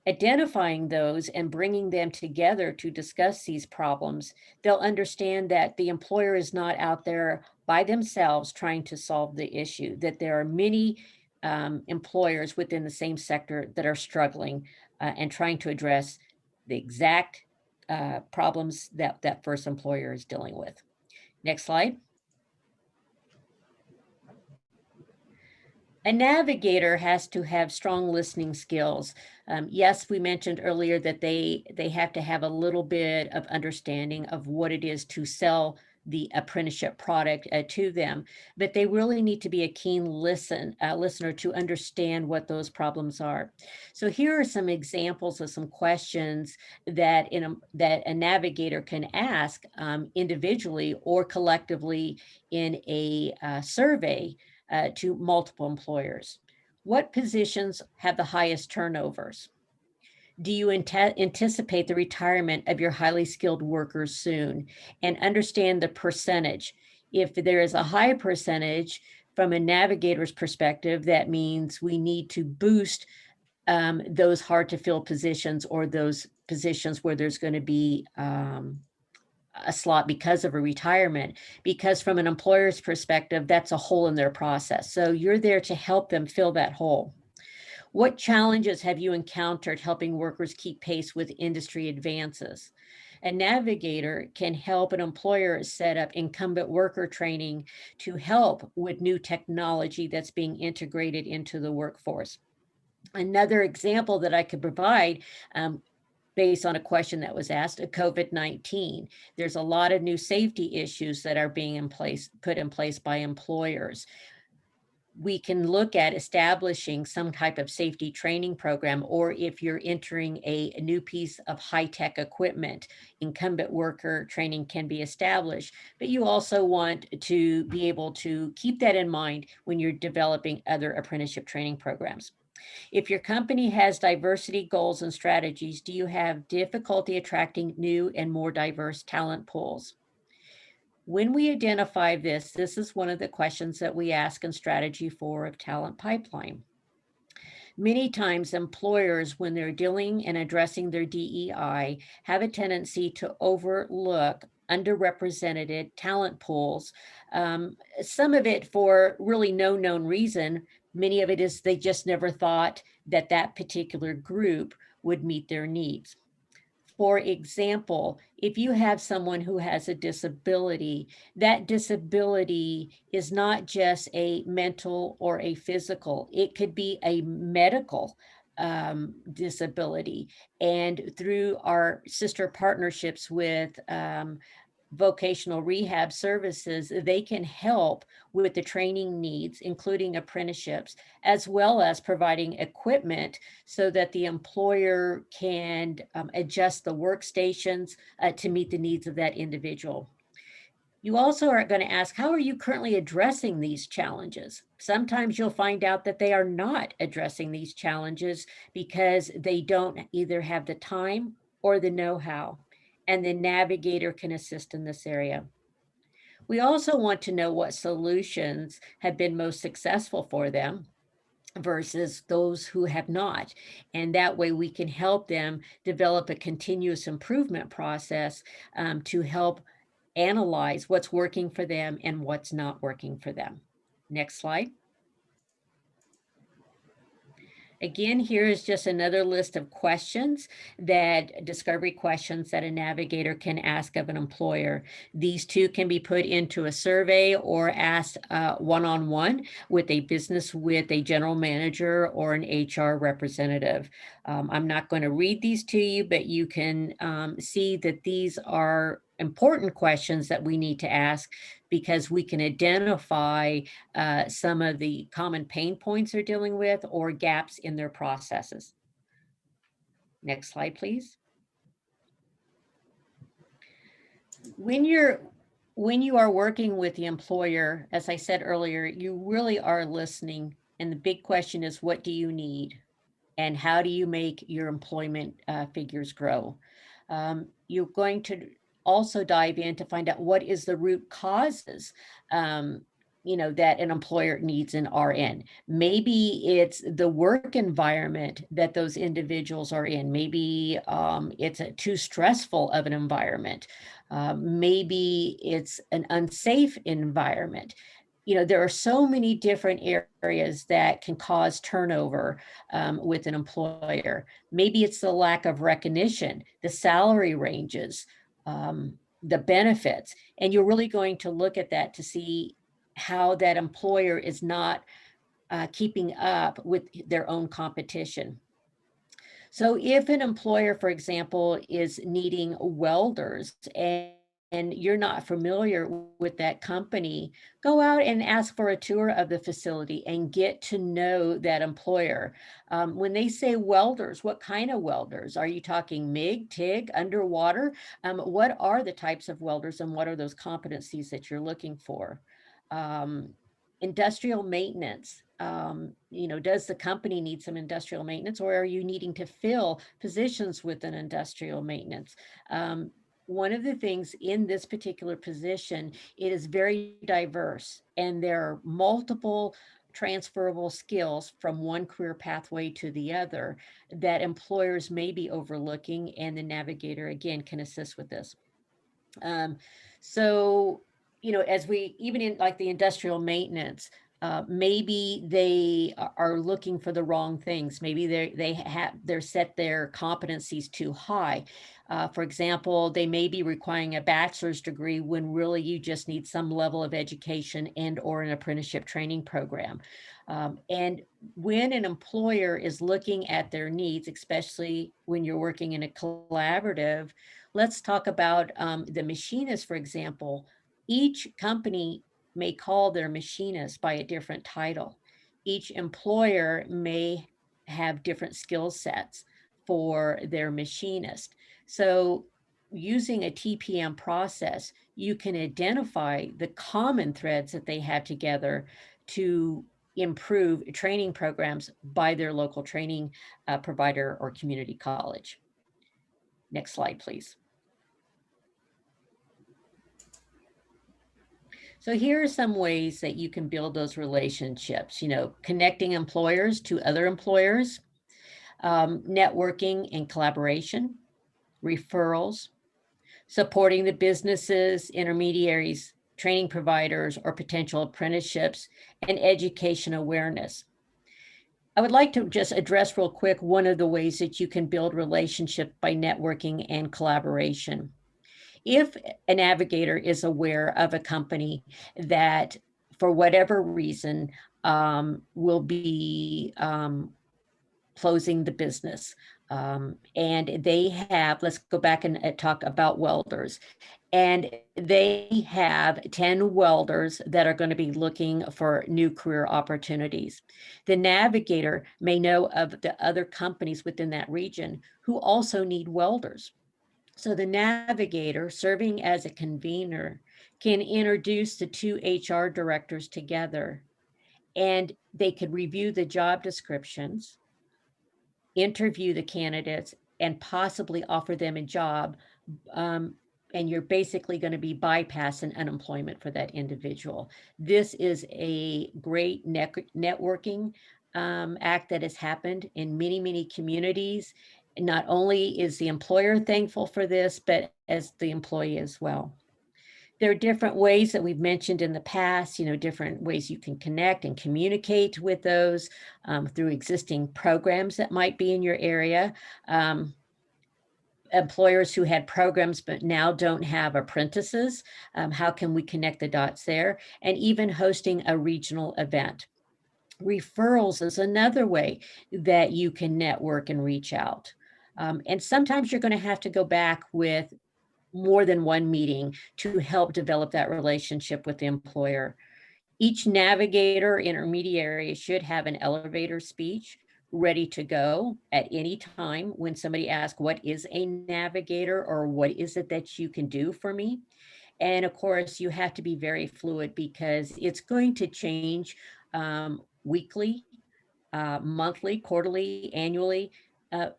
C: Identifying those and bringing them together to discuss these problems, they'll understand that the employer is not out there by themselves trying to solve the issue, that there are many employers within the same sector that are struggling and trying to address the exact problems that first employer is dealing with. Next slide. A navigator has to have strong listening skills. Yes, we mentioned earlier that they have to have a little bit of understanding of what it is to sell the apprenticeship product to them, but they really need to be a keen listener to understand what those problems are. So here are some examples of some questions that a navigator can ask individually or collectively in a survey to multiple employers. What positions have the highest turnovers? Do you anticipate the retirement of your highly skilled workers soon? And understand the percentage. If there is a high percentage from a navigator's perspective, that means we need to boost those hard to fill positions or those positions where there's going to be a slot because of a retirement, because from an employer's perspective, that's a hole in their process. So you're there to help them fill that hole. What challenges have you encountered helping workers keep pace with industry advances? A navigator can help an employer set up incumbent worker training to help with new technology that's being integrated into the workforce. Another example that I could provide based on a question that was asked, COVID-19. There's a lot of new safety issues that are being put in place by employers. We can look at establishing some type of safety training program, or if you're entering a new piece of high-tech equipment, incumbent worker training can be established. But you also want to be able to keep that in mind when you're developing other apprenticeship training programs. If your company has diversity goals and strategies, do you have difficulty attracting new and more diverse talent pools? When we identify this is one of the questions that we ask in strategy 4 of Talent Pipeline. Many times employers, when they're dealing and addressing their DEI, have a tendency to overlook underrepresented talent pools. Some of it for really no known reason. Many of it is they just never thought that that particular group would meet their needs. For example, if you have someone who has a disability, that disability is not just a mental or a physical, it could be a medical disability. And through our sister partnerships with vocational rehab services, they can help with the training needs, including apprenticeships, as well as providing equipment so that the employer can adjust the workstations to meet the needs of that individual. You also are going to ask, how are you currently addressing these challenges? Sometimes you'll find out that they are not addressing these challenges because they don't either have the time or the know-how, and the Navigator can assist in this area. We also want to know what solutions have been most successful for them versus those who have not. And that way we can help them develop a continuous improvement process to help analyze what's working for them and what's not working for them. Next slide. Again, here is just another list of questions discovery questions that a navigator can ask of an employer. These two can be put into a survey or asked one-on-one with a general manager or an HR representative. I'm not going to read these to you, but you can see that these are important questions that we need to ask because we can identify some of the common pain points they're dealing with or gaps in their processes. Next slide, please. When you are working with the employer, as I said earlier, you really are listening. And the big question is, what do you need? And how do you make your employment figures grow? You're going to also dive in to find out what is the root causes that an employer needs an RN. Maybe it's the work environment that those individuals are in. Maybe it's too stressful of an environment. Maybe it's an unsafe environment. There are so many different areas that can cause turnover with an employer. Maybe it's the lack of recognition, the salary ranges, the benefits, and you're really going to look at that to see how that employer is not keeping up with their own competition. So if an employer, for example, is needing welders and you're not familiar with that company, go out and ask for a tour of the facility and get to know that employer. When they say welders, what kind of welders? Are you talking MIG, TIG, underwater? What are the types of welders and what are those competencies that you're looking for? Industrial maintenance. Does the company need some industrial maintenance, or are you needing to fill positions with an industrial maintenance? One of the things in this particular position, it is very diverse, and there are multiple transferable skills from one career pathway to the other that employers may be overlooking, and the Navigator, again, can assist with this. As we, even in like the industrial maintenance, maybe they are looking for the wrong things. Maybe they're set their competencies too high. For example, they may be requiring a bachelor's degree when really you just need some level of education and or an apprenticeship training program. And when an employer is looking at their needs, especially when you're working in a collaborative, let's talk about the machinist, for example. Each company may call their machinist by a different title. Each employer may have different skill sets for their machinist. So using a TPM process, you can identify the common threads that they have together to improve training programs by their local training provider or community college. Next slide, please. So here are some ways that you can build those relationships, connecting employers to other employers, networking and collaboration, referrals, supporting the businesses, intermediaries, training providers, or potential apprenticeships, and education awareness. I would like to just address real quick one of the ways that you can build relationship by networking and collaboration. If a navigator is aware of a company that, for whatever reason, will be closing the business, and they have, let's go back and talk about welders, and they have 10 welders that are going to be looking for new career opportunities. The navigator may know of the other companies within that region who also need welders. So the navigator, serving as a convener, can introduce the two HR directors together, and they could review the job descriptions, interview the candidates, and possibly offer them a job. And you're basically going to be bypassing unemployment for that individual. This is a great networking act that has happened in many, many communities. Not only is the employer thankful for this, but as the employee as well. There are different ways that we've mentioned in the past, different ways you can connect and communicate with those through existing programs that might be in your area. Employers who had programs but now don't have apprentices, how can we connect the dots there? And even hosting a regional event. Referrals is another way that you can network and reach out. And sometimes you're going to have to go back with more than one meeting to help develop that relationship with the employer. Each navigator intermediary should have an elevator speech ready to go at any time when somebody asks, what is a navigator, or what is it that you can do for me? And of course, you have to be very fluid because it's going to change weekly, monthly, quarterly, annually.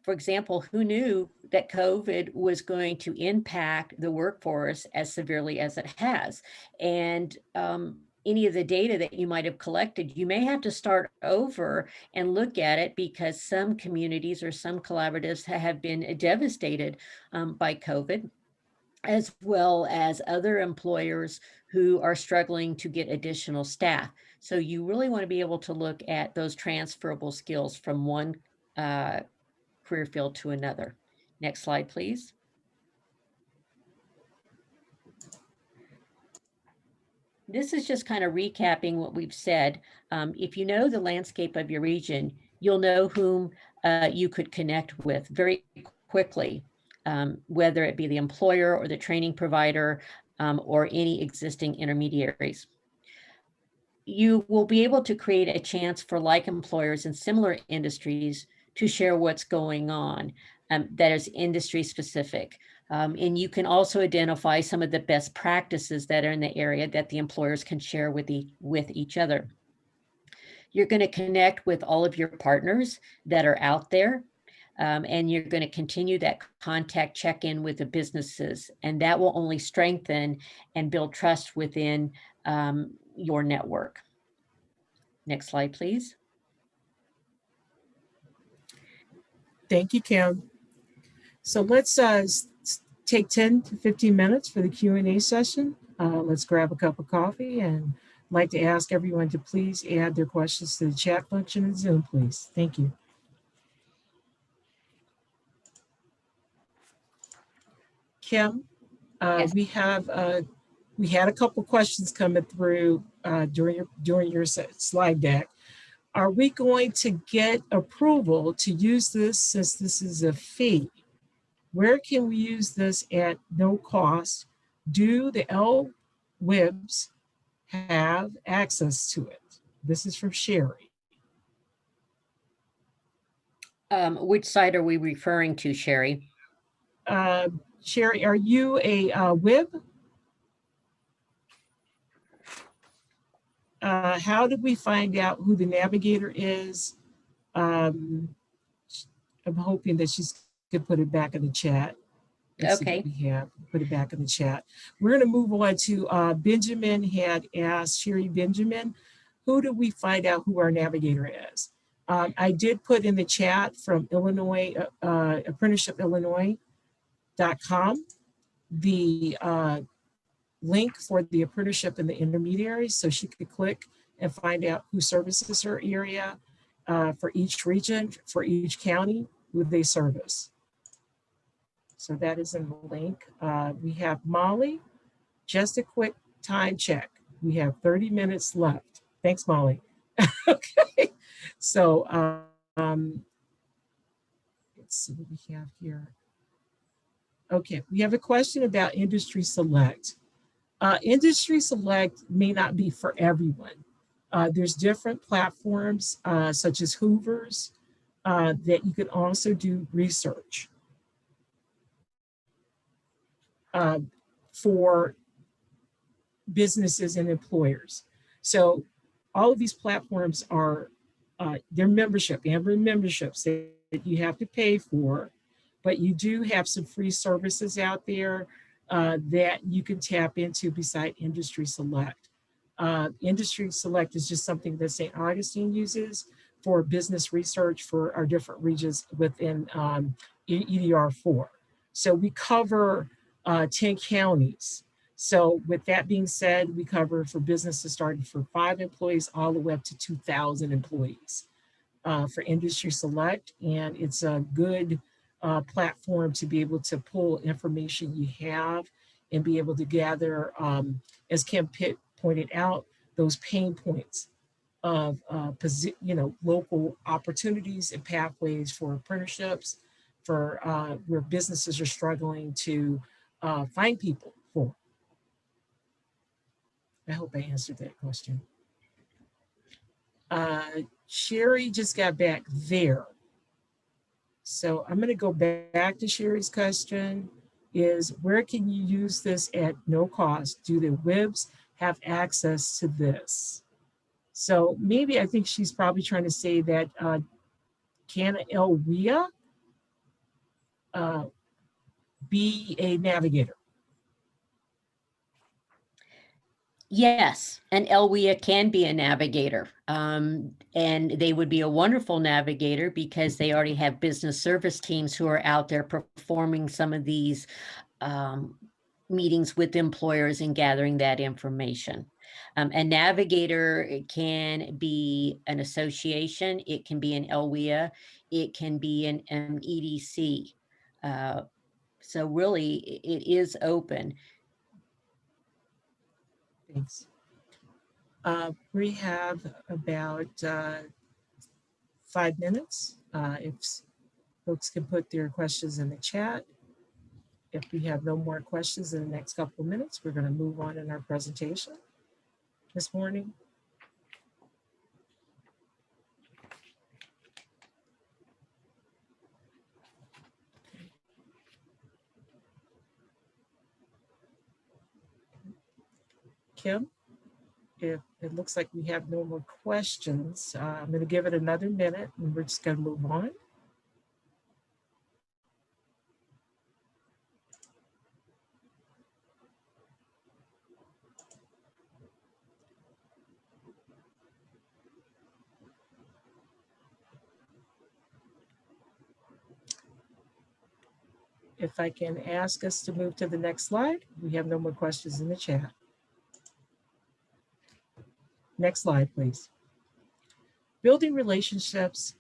C: For example, who knew that COVID was going to impact the workforce as severely as it has? And any of the data that you might have collected, you may have to start over and look at it because some communities or some collaboratives have been devastated by COVID, as well as other employers who are struggling to get additional staff. So you really want to be able to look at those transferable skills from one career field to another. Next slide, please. This is just kind of recapping what we've said. If you know the landscape of your region, you'll know whom you could connect with very quickly, whether it be the employer or the training provider or any existing intermediaries. You will be able to create a chance for like employers in similar industries to share what's going on that is industry specific. And you can also identify some of the best practices that are in the area that the employers can share with each other. You're going to connect with all of your partners that are out there, and you're going to continue that contact check-in with the businesses, and that will only strengthen and build trust within your network. Next slide, please.
B: Thank you, Kim. So let's take 10 to 15 minutes for the Q&A session. Let's grab a cup of coffee, and I'd like to ask everyone to please add their questions to the chat function in Zoom, please. Thank you. Kim,
C: Yes.
B: we had a couple questions coming through during your slide deck. Are we going to get approval to use this since this is a fee? Where can we use this at no cost? Do the LWIBs have access to it? This is from Sherry.
C: Which site are we referring to, Sherry?
B: Sherry, are you a WIB? How did we find out who the navigator is? I'm hoping that she's could put it back in the chat. Let's see
C: Okay.
B: what we have. Put it back in the chat. We're going to move on to Benjamin had asked, Sherry Benjamin, who do we find out who our navigator is? I did put in the chat from Illinois, apprenticeship-Illinois.com, the link for the apprenticeship and the intermediaries, so she could click and find out who services her area for each region, for each county, who they service. So that is in the link. We have Molly. Just a quick time check. We have 30 minutes left. Thanks, Molly. Okay. So let's see what we have here. Okay, we have a question about Industry Select. Industry Select may not be for everyone. There's different platforms such as Hoover's that you can also do research for businesses and employers. So all of these platforms are their membership, Amber memberships that you have to pay for, but you do have some free services out there that you can tap into beside Industry Select. Industry Select is just something that St. Augustine uses for business research for our different regions within EDR4. So we cover 10 counties. So with that being said, we cover for businesses starting from 5 employees all the way up to 2,000 employees for Industry Select. And it's a good platform to be able to pull information you have and be able to gather, as Kim Pitt pointed out, those pain points of local opportunities and pathways for apprenticeships, for where businesses are struggling to find people for. I hope I answered that question. Sherry just got back there. So I'm going to go back to Sherry's question is, where can you use this at no cost? Do the WIBs have access to this? So maybe I think she's probably trying to say that can LWIA be a navigator?
C: Yes, an LWIA can be a navigator, and they would be a wonderful navigator because they already have business service teams who are out there performing some of these meetings with employers and gathering that information. A navigator can be an association, it can be an LWIA, it can be an EDC. So really, it is open.
B: Thanks. We have about 5 minutes. If folks can put their questions in the chat. If we have no more questions in the next couple of minutes, we're going to move on in our presentation this morning. Kim, if it looks like we have no more questions, I'm going to give it another minute and we're just going to move on. If I can ask us to move to the next slide, we have no more questions in the chat. Next slide, please. Building relationships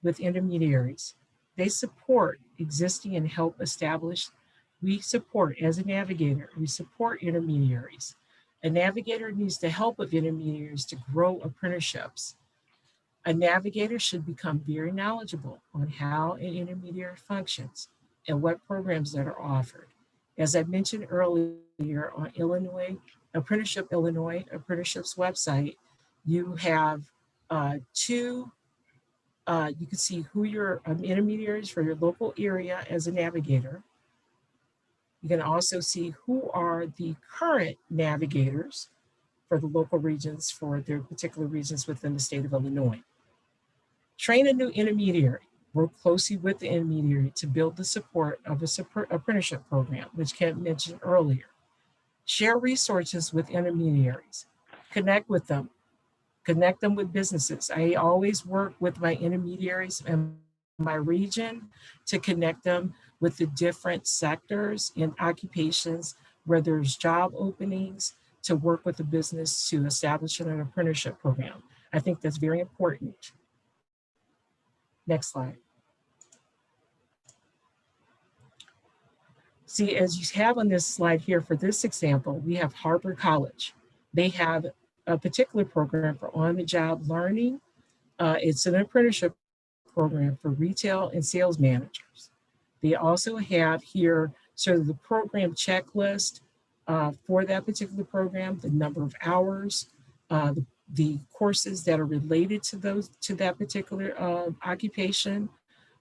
B: with intermediaries. They support existing and help establish. We support, as a navigator, we support intermediaries. A navigator needs the help of intermediaries to grow apprenticeships. A navigator should become very knowledgeable on how an intermediary functions and what programs that are offered. As I mentioned earlier on Illinois, Apprenticeship-Illinois, Apprenticeships website, you have you can see who your intermediaries for your local area as a navigator. You can also see who are the current navigators for the local regions for their particular regions within the state of Illinois. Train a new intermediary. Work closely with the intermediary to build the support of apprenticeship program, which Kim mentioned earlier. Share resources with intermediaries. Connect with them. Connect them with businesses. I always work with my intermediaries in my region to connect them with the different sectors and occupations where there's job openings, to work with the business to establish an apprenticeship program. I think that's very important. Next slide. See, as you have on this slide here for this example, we have Harper College. They have a particular program for on-the-job learning. It's an apprenticeship program for retail and sales managers. They also have here sort of the program checklist for that particular program, the number of hours, the courses that are related to that particular occupation.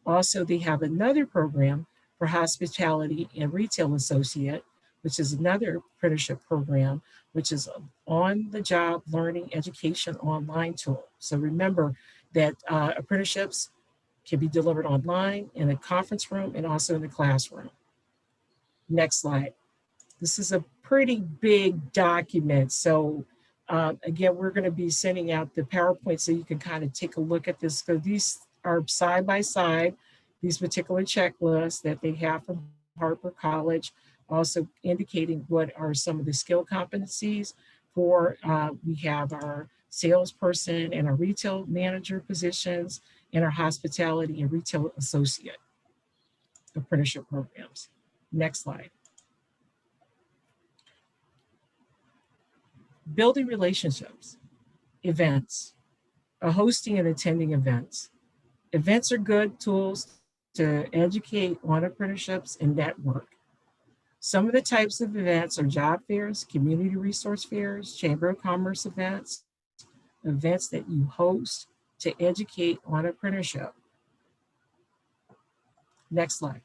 B: Also, they have another program for hospitality and retail associate, which is another apprenticeship program, which is on-the-job learning education online tool. So remember that apprenticeships can be delivered online, in a conference room, and also in the classroom. Next slide. This is a pretty big document. So again, we're going to be sending out the PowerPoint so you can kind of take a look at this. So these are side by side, these particular checklists that they have from Harper College, also indicating what are some of the skill competencies for, we have our salesperson and our retail manager positions, and our hospitality and retail associate apprenticeship programs. Next slide. Building relationships, events, hosting and attending events. Events are good tools to educate on apprenticeships and network. Some of the types of events are job fairs, community resource fairs, Chamber of Commerce events, events that you host to educate on apprenticeship. Next slide.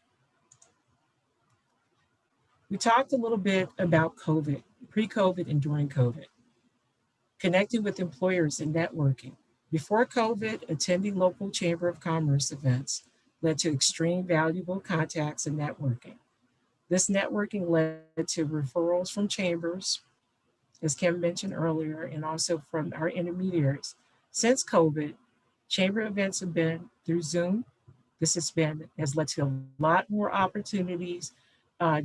B: We talked a little bit about COVID, pre-COVID and during COVID. Connecting with employers and networking. Before COVID, attending local Chamber of Commerce events led to extreme valuable contacts and networking. This networking led to referrals from chambers, as Kim mentioned earlier, and also from our intermediaries. Since COVID, chamber events have been through Zoom. This has led to a lot more opportunities.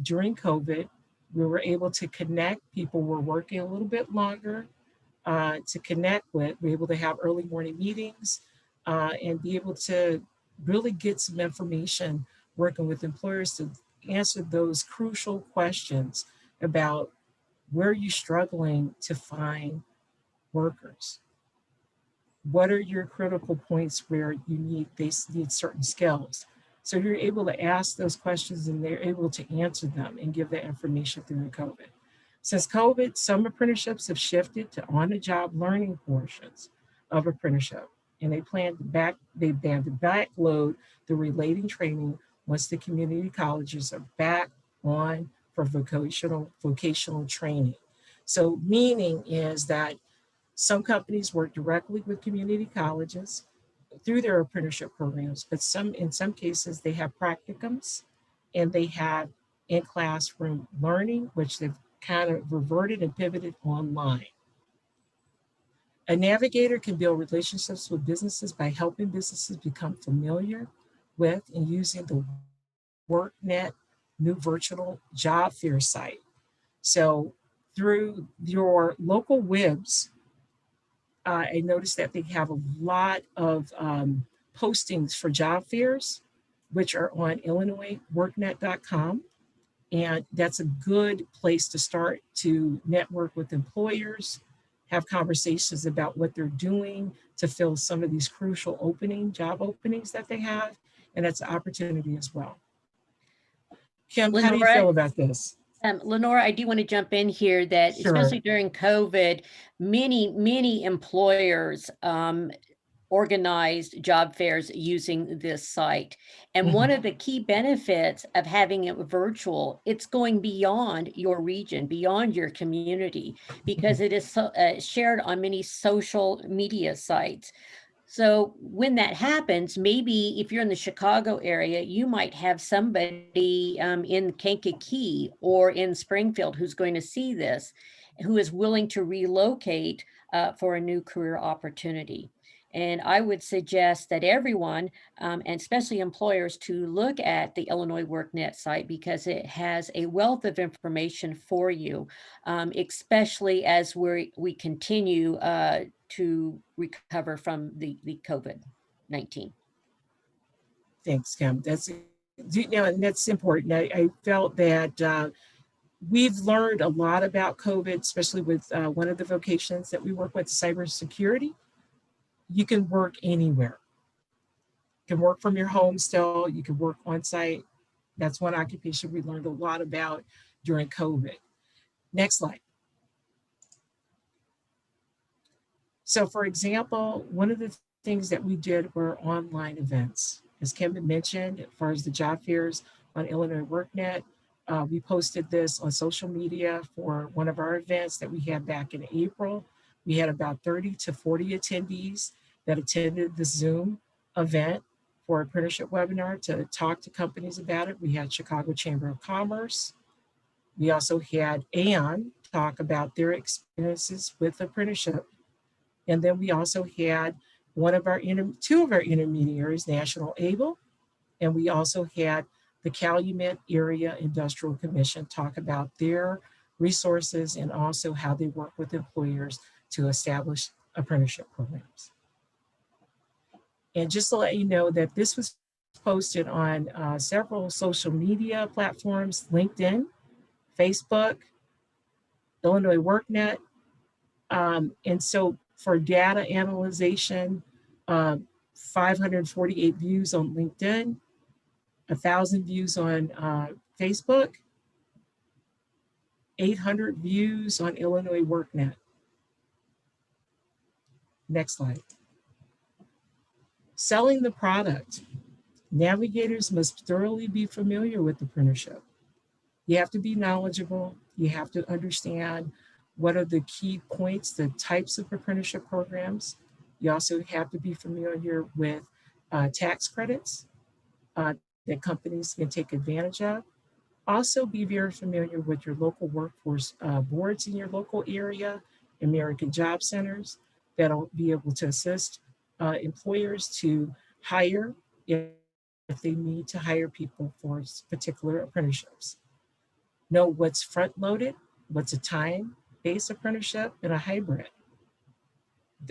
B: During COVID, we were able to connect. People were working a little bit longer to connect with. We were able to have early morning meetings and be able to really get some information working with employers to answer those crucial questions about where you're struggling to find workers. What are your critical points where they need certain skills? So you're able to ask those questions and they're able to answer them and give that information through COVID. Since COVID, some apprenticeships have shifted to on-the-job learning portions of apprenticeship, and they plan to backload the relating training once the community colleges are back on for vocational training. So meaning is that some companies work directly with community colleges through their apprenticeship programs, but in some cases they have practicums and they have in-classroom learning, which they've kind of reverted and pivoted online. A navigator can build relationships with businesses by helping businesses become familiar with and using the WorkNet new virtual job fair site. So through your local WIBs, I noticed that they have a lot of postings for job fairs, which are on IllinoisWorkNet.com. And that's a good place to start to network with employers, have conversations about what they're doing to fill some of these crucial job openings that they have. And that's an opportunity as well. Kim, how do you feel about this?
C: Lenora, I do want to jump in here that especially during COVID, many employers organized job fairs using this site. And one of the key benefits of having it virtual, it's going beyond your region, beyond your community, because it is shared on many social media sites. So when that happens, maybe if you're in the Chicago area, you might have somebody in Kankakee or in Springfield who's going to see this, who is willing to relocate for a new career opportunity. And I would suggest that everyone, and especially employers, to look at the Illinois WorkNet site because it has a wealth of information for you, especially as we continue to recover from the COVID-19.
B: Thanks, Kim. And that's important. I felt that we've learned a lot about COVID, especially with one of the vocations that we work with, cybersecurity. You can work anywhere. You can work from your home still. You can work on site. That's one occupation we learned a lot about during COVID. Next slide. So for example, one of the things that we did were online events. As Kim had mentioned, as far as the job fairs on Illinois WorkNet, we posted this on social media for one of our events that we had back in April. We had about 30 to 40 attendees that attended the Zoom event for apprenticeship webinar to talk to companies about it. We had Chicago Chamber of Commerce. We also had AON talk about their experiences with apprenticeship. And then we also had two of our intermediaries, National Able, and we also had the Calumet Area Industrial Commission talk about their resources and also how they work with employers to establish apprenticeship programs. And just to let you know that this was posted on several social media platforms, LinkedIn, Facebook, Illinois WorkNet. And so for data analyzation, 548 views on LinkedIn, 1,000 views on Facebook, 800 views on Illinois WorkNet. Next slide. Selling the product. Navigators must thoroughly be familiar with apprenticeship. You have to be knowledgeable. You have to understand what are the key points, the types of apprenticeship programs. You also have to be familiar with tax credits that companies can take advantage of. Also be very familiar with your local workforce boards in your local area, American Job Centers that'll be able to assist employers to hire if they need to hire people for particular apprenticeships. Know what's front-loaded, what's a time-based apprenticeship, and a hybrid.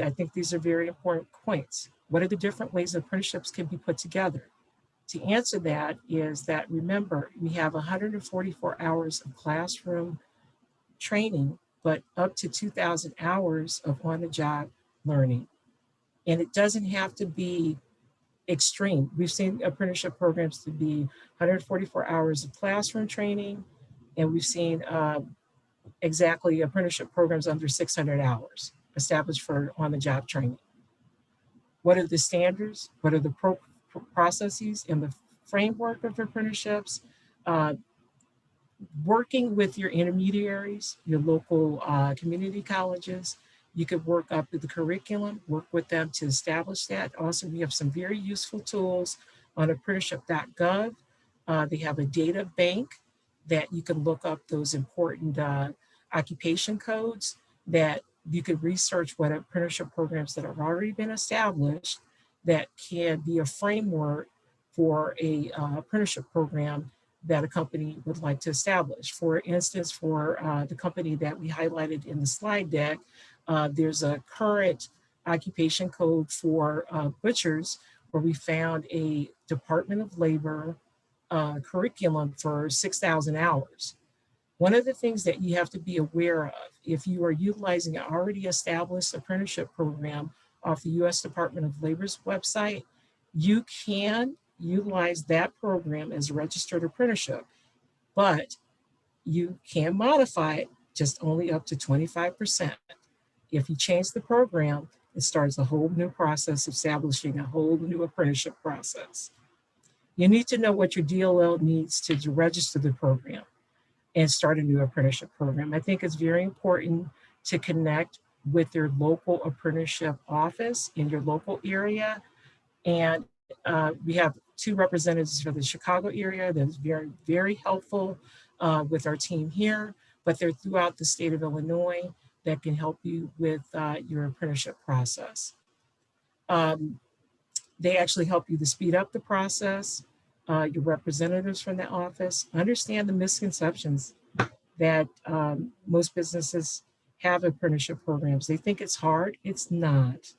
B: I think these are very important points. What are the different ways apprenticeships can be put together? To answer that is that, remember, we have 144 hours of classroom training, but up to 2,000 hours of on-the-job learning. And it doesn't have to be extreme. We've seen apprenticeship programs to be 144 hours of classroom training, and we've seen exactly apprenticeship programs under 600 hours established for on-the-job training. What are the standards? What are the processes and the framework of apprenticeships? Working with your intermediaries, your local community colleges. You could work up with the curriculum, work with them to establish that. Also, we have some very useful tools on apprenticeship.gov. They have a data bank that you can look up those important occupation codes that you could research what apprenticeship programs that have already been established that can be a framework for a apprenticeship program that a company would like to establish. For instance, for the company that we highlighted in the slide deck, there's a current occupation code for butchers where we found a Department of Labor curriculum for 6,000 hours. One of the things that you have to be aware of, if you are utilizing an already established apprenticeship program off the U.S. Department of Labor's website, you can utilize that program as a registered apprenticeship, but you can modify it just only up to 25%. If you change the program, it starts a whole new process, establishing a whole new apprenticeship process. You need to know what your DLL needs to register the program and start a new apprenticeship program. I think it's very important to connect with your local apprenticeship office in your local area. And we have two representatives for the Chicago area that's very, very helpful with our team here, but they're throughout the state of Illinois that can help you with your apprenticeship process. They actually help you to speed up the process. Your representatives from the office understand the misconceptions that most businesses have apprenticeship programs. They think it's hard. It's not.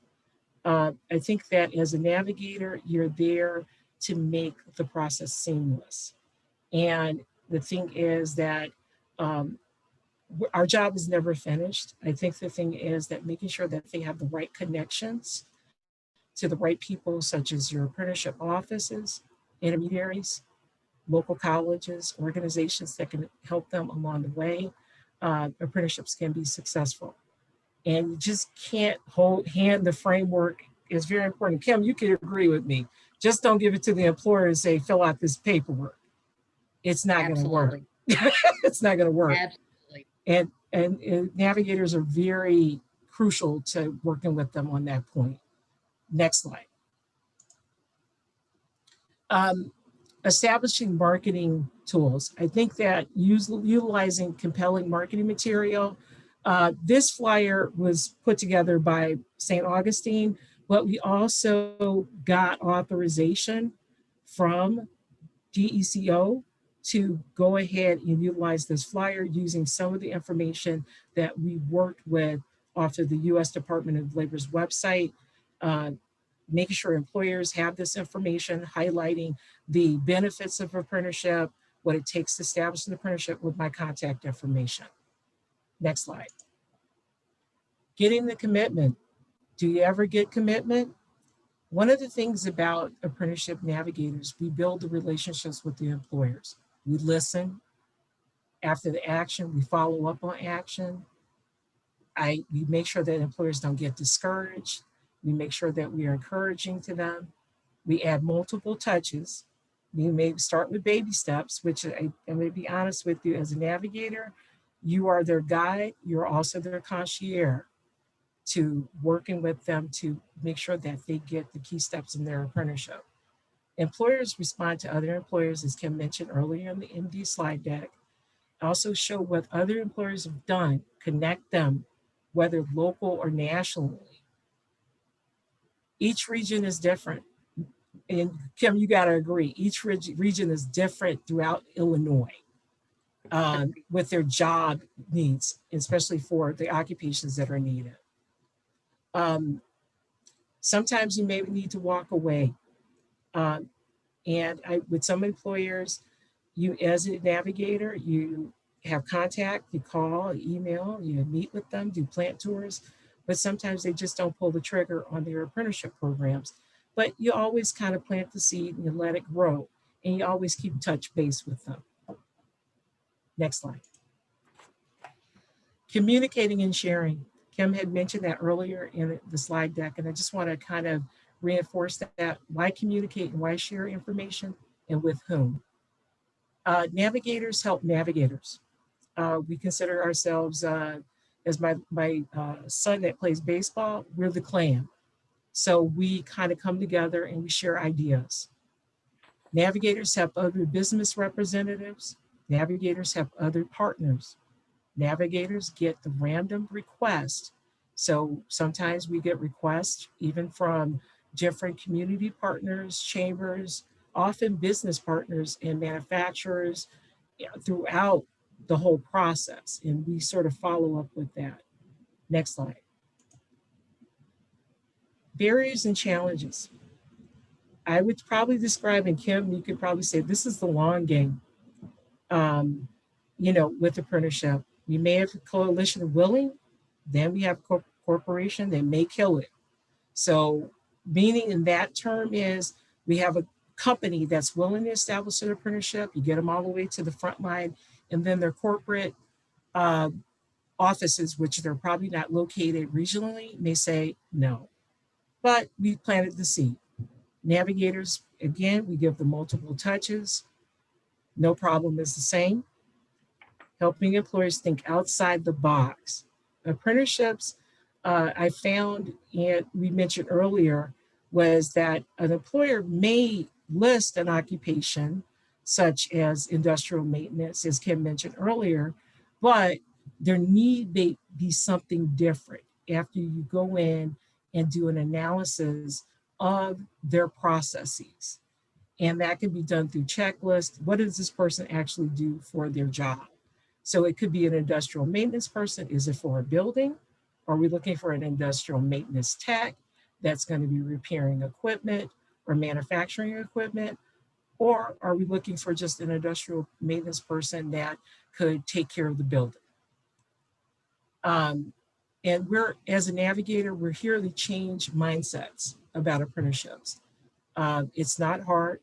B: I think that as a navigator, you're there to make the process seamless. And the thing is that our job is never finished. I think the thing is that making sure that they have the right connections to the right people, such as your apprenticeship offices, intermediaries, local colleges, organizations that can help them along the way, apprenticeships can be successful. And you just can't hand the framework is very important. Kim, you can agree with me. Just don't give it to the employer and say, fill out this paperwork. It's not going to work. It's not going to work.
C: Absolutely.
B: And navigators are very crucial to working with them on that point. Next slide. Establishing marketing tools. I think that utilizing compelling marketing material. This flyer was put together by St. Augustine, but we also got authorization from DCEO to go ahead and utilize this flyer using some of the information that we worked with off of the U.S. Department of Labor's website, making sure employers have this information, highlighting the benefits of apprenticeship, what it takes to establish an apprenticeship with my contact information. Next slide. Getting the commitment. Do you ever get commitment? One of the things about apprenticeship navigators, we build the relationships with the employers. We listen. After the action, we follow up on action. We make sure that employers don't get discouraged. We make sure that we are encouraging to them. We add multiple touches. We may start with baby steps, which I'm going to be honest with you, as a navigator, you are their guide. You're also their concierge to working with them to make sure that they get the key steps in their apprenticeship. Employers respond to other employers, as Kim mentioned earlier in the MD slide deck. Also show what other employers have done, connect them, whether local or nationally. Each region is different. And Kim, you got to agree, each region is different throughout Illinois with their job needs, especially for the occupations that are needed. Sometimes you may need to walk away. With some employers, you as a navigator, you have contact, you call, email, you meet with them, do plant tours, but sometimes they just don't pull the trigger on their apprenticeship programs. But you always kind of plant the seed and you let it grow, and you always keep touch base with them. Next slide. Communicating and sharing. Kim had mentioned that earlier in the slide deck, and I just want to kind of reinforce that. Why communicate and why share information, and with whom? Navigators help navigators. We consider ourselves, as my son that plays baseball, we're the clan. So we kind of come together and we share ideas. Navigators have other business representatives. Navigators have other partners. Navigators get the random request. So sometimes we get requests even from different community partners, chambers, often business partners and manufacturers throughout the whole process. And we sort of follow up with that. Next slide. Barriers and challenges. I would probably describe, and Kim, you could probably say, this is the long game, with apprenticeship. We may have a coalition willing, then we have a corporation that may kill it. So meaning in that term is we have a company that's willing to establish an apprenticeship, you get them all the way to the front line, and then their corporate offices, which they're probably not located regionally, may say no. But we planted the seed. Navigators, again, we give them multiple touches. No problem is the same. Helping employers think outside the box. Apprenticeships I found, and we mentioned earlier, was that an employer may list an occupation such as industrial maintenance, as Kim mentioned earlier, but there need may be something different after you go in and do an analysis of their processes. And that can be done through checklists. What does this person actually do for their job? So it could be an industrial maintenance person. Is it for a building? Are we looking for an industrial maintenance tech that's going to be repairing equipment or manufacturing equipment? Or are we looking for just an industrial maintenance person that could take care of the building? And we're, as a navigator, we're here to change mindsets about apprenticeships. It's not hard.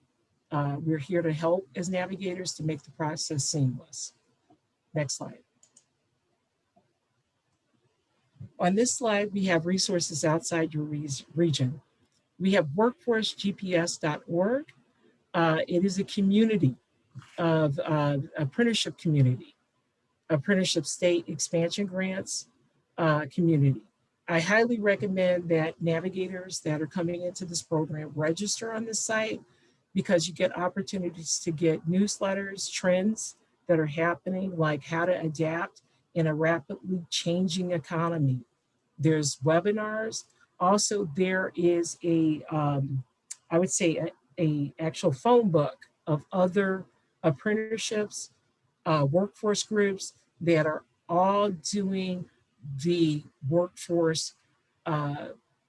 B: We're here to help as navigators to make the process seamless. Next slide. On this slide, we have resources outside your region. We have workforcegps.org. It is a community of apprenticeship community, apprenticeship state expansion grants community. I highly recommend that navigators that are coming into this program register on this site, because you get opportunities to get newsletters, trends that are happening, like how to adapt in a rapidly changing economy. There's webinars. Also, there is I would say a actual phone book of other apprenticeships, workforce groups that are all doing the workforce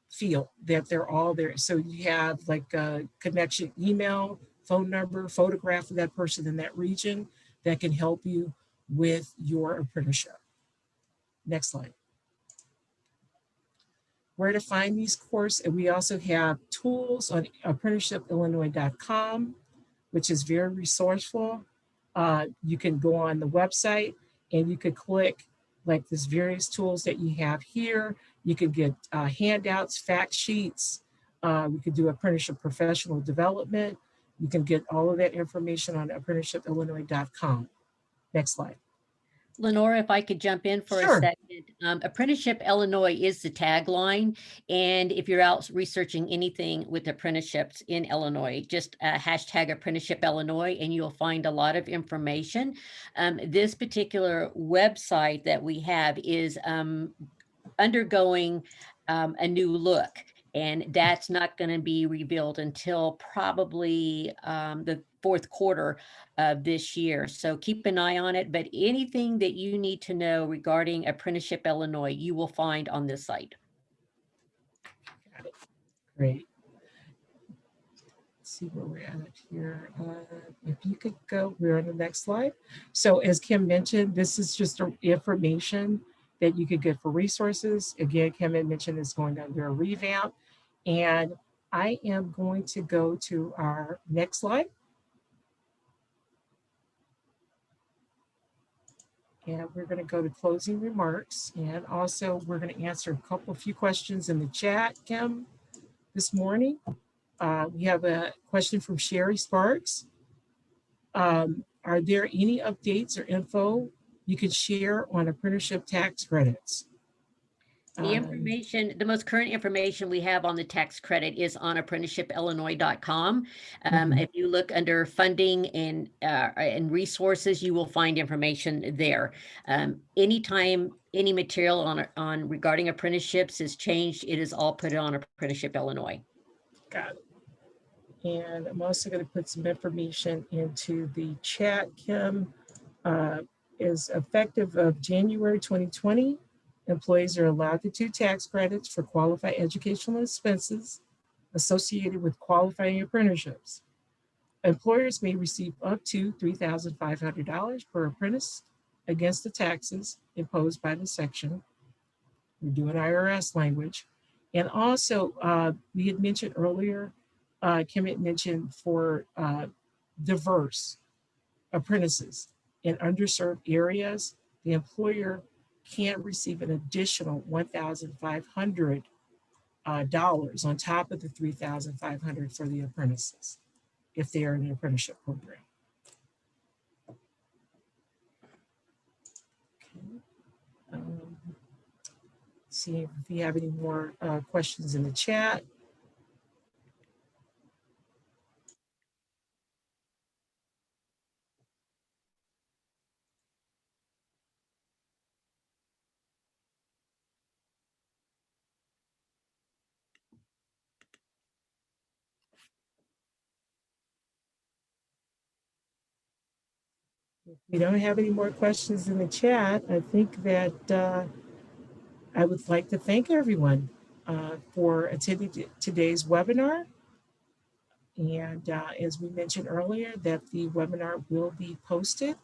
B: field, that they're all there. So you have like a connection, email, phone number, photograph of that person in that region that can help you with your apprenticeship. Next slide. Where to find these courses, and we also have tools on apprenticeshipillinois.com, which is very resourceful. You can go on the website and you could click like this various tools that you have here. You can get handouts, fact sheets. We could do apprenticeship professional development. You can get all of that information on apprenticeshipillinois.com. Next slide.
C: Lenora, if I could jump in for
B: Sure.
C: a second. Apprenticeship Illinois is the tagline. And if you're out researching anything with apprenticeships in Illinois, just hashtag Apprenticeship Illinois, and you'll find a lot of information. This particular website that we have is undergoing a new look. And that's not going to be revealed until probably the fourth quarter of this year. So keep an eye on it. But anything that you need to know regarding Apprenticeship Illinois, you will find on this site.
B: Got it. Great. Let's see where we're at here. If you could go, we're on the next slide. So as Kim mentioned, this is just information that you could get for resources. Again, Kim had mentioned it's going under a revamp. And I am going to go to our next slide. And we're going to go to closing remarks. And also we're going to answer a few questions in the chat, Kim, this morning. We have a question from Sherry Sparks. Are there any updates or info you could share on apprenticeship tax credits?
C: The information, the most current information we have on the tax credit is on apprenticeshipillinois.com. If you look under funding and resources, you will find information there. Anytime any material on regarding apprenticeships is changed, it is all put on Apprenticeship Illinois.
B: Got it. And I'm also going to put some information into the chat, Kim. Is effective of January 2020, employees are allowed to do tax credits for qualified educational expenses associated with qualifying apprenticeships. Employers may receive up to $3,500 per apprentice against the taxes imposed by the section. We're doing IRS language. And also, we had mentioned earlier, Kim had mentioned for diverse apprentices in underserved areas, the employer can receive an additional $1,500 on top of the $3,500 for the apprentices if they are in an apprenticeship program. Okay. Let's See if you have any more questions in the chat. If we don't have any more questions in the chat, I think that I would like to thank everyone for attending today's webinar. And as we mentioned earlier, that the webinar will be posted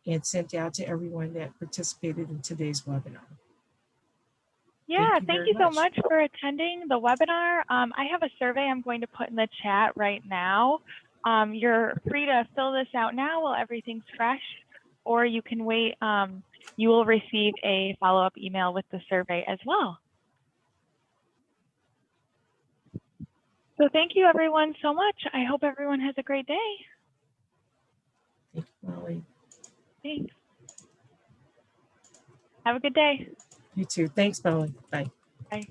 B: and sent out to everyone that participated in today's webinar.
D: Yeah, thank you so
B: much
D: much for attending the webinar. I have a survey I'm going to put in the chat right now. You're free to fill this out now while everything's fresh, or you can wait. You will receive a follow-up email with the survey as well. So thank you everyone so much. I hope everyone has a great day.
B: Thank you, Molly.
D: Thanks. Have a good day.
B: You too. Thanks, Molly. Bye.
D: Bye.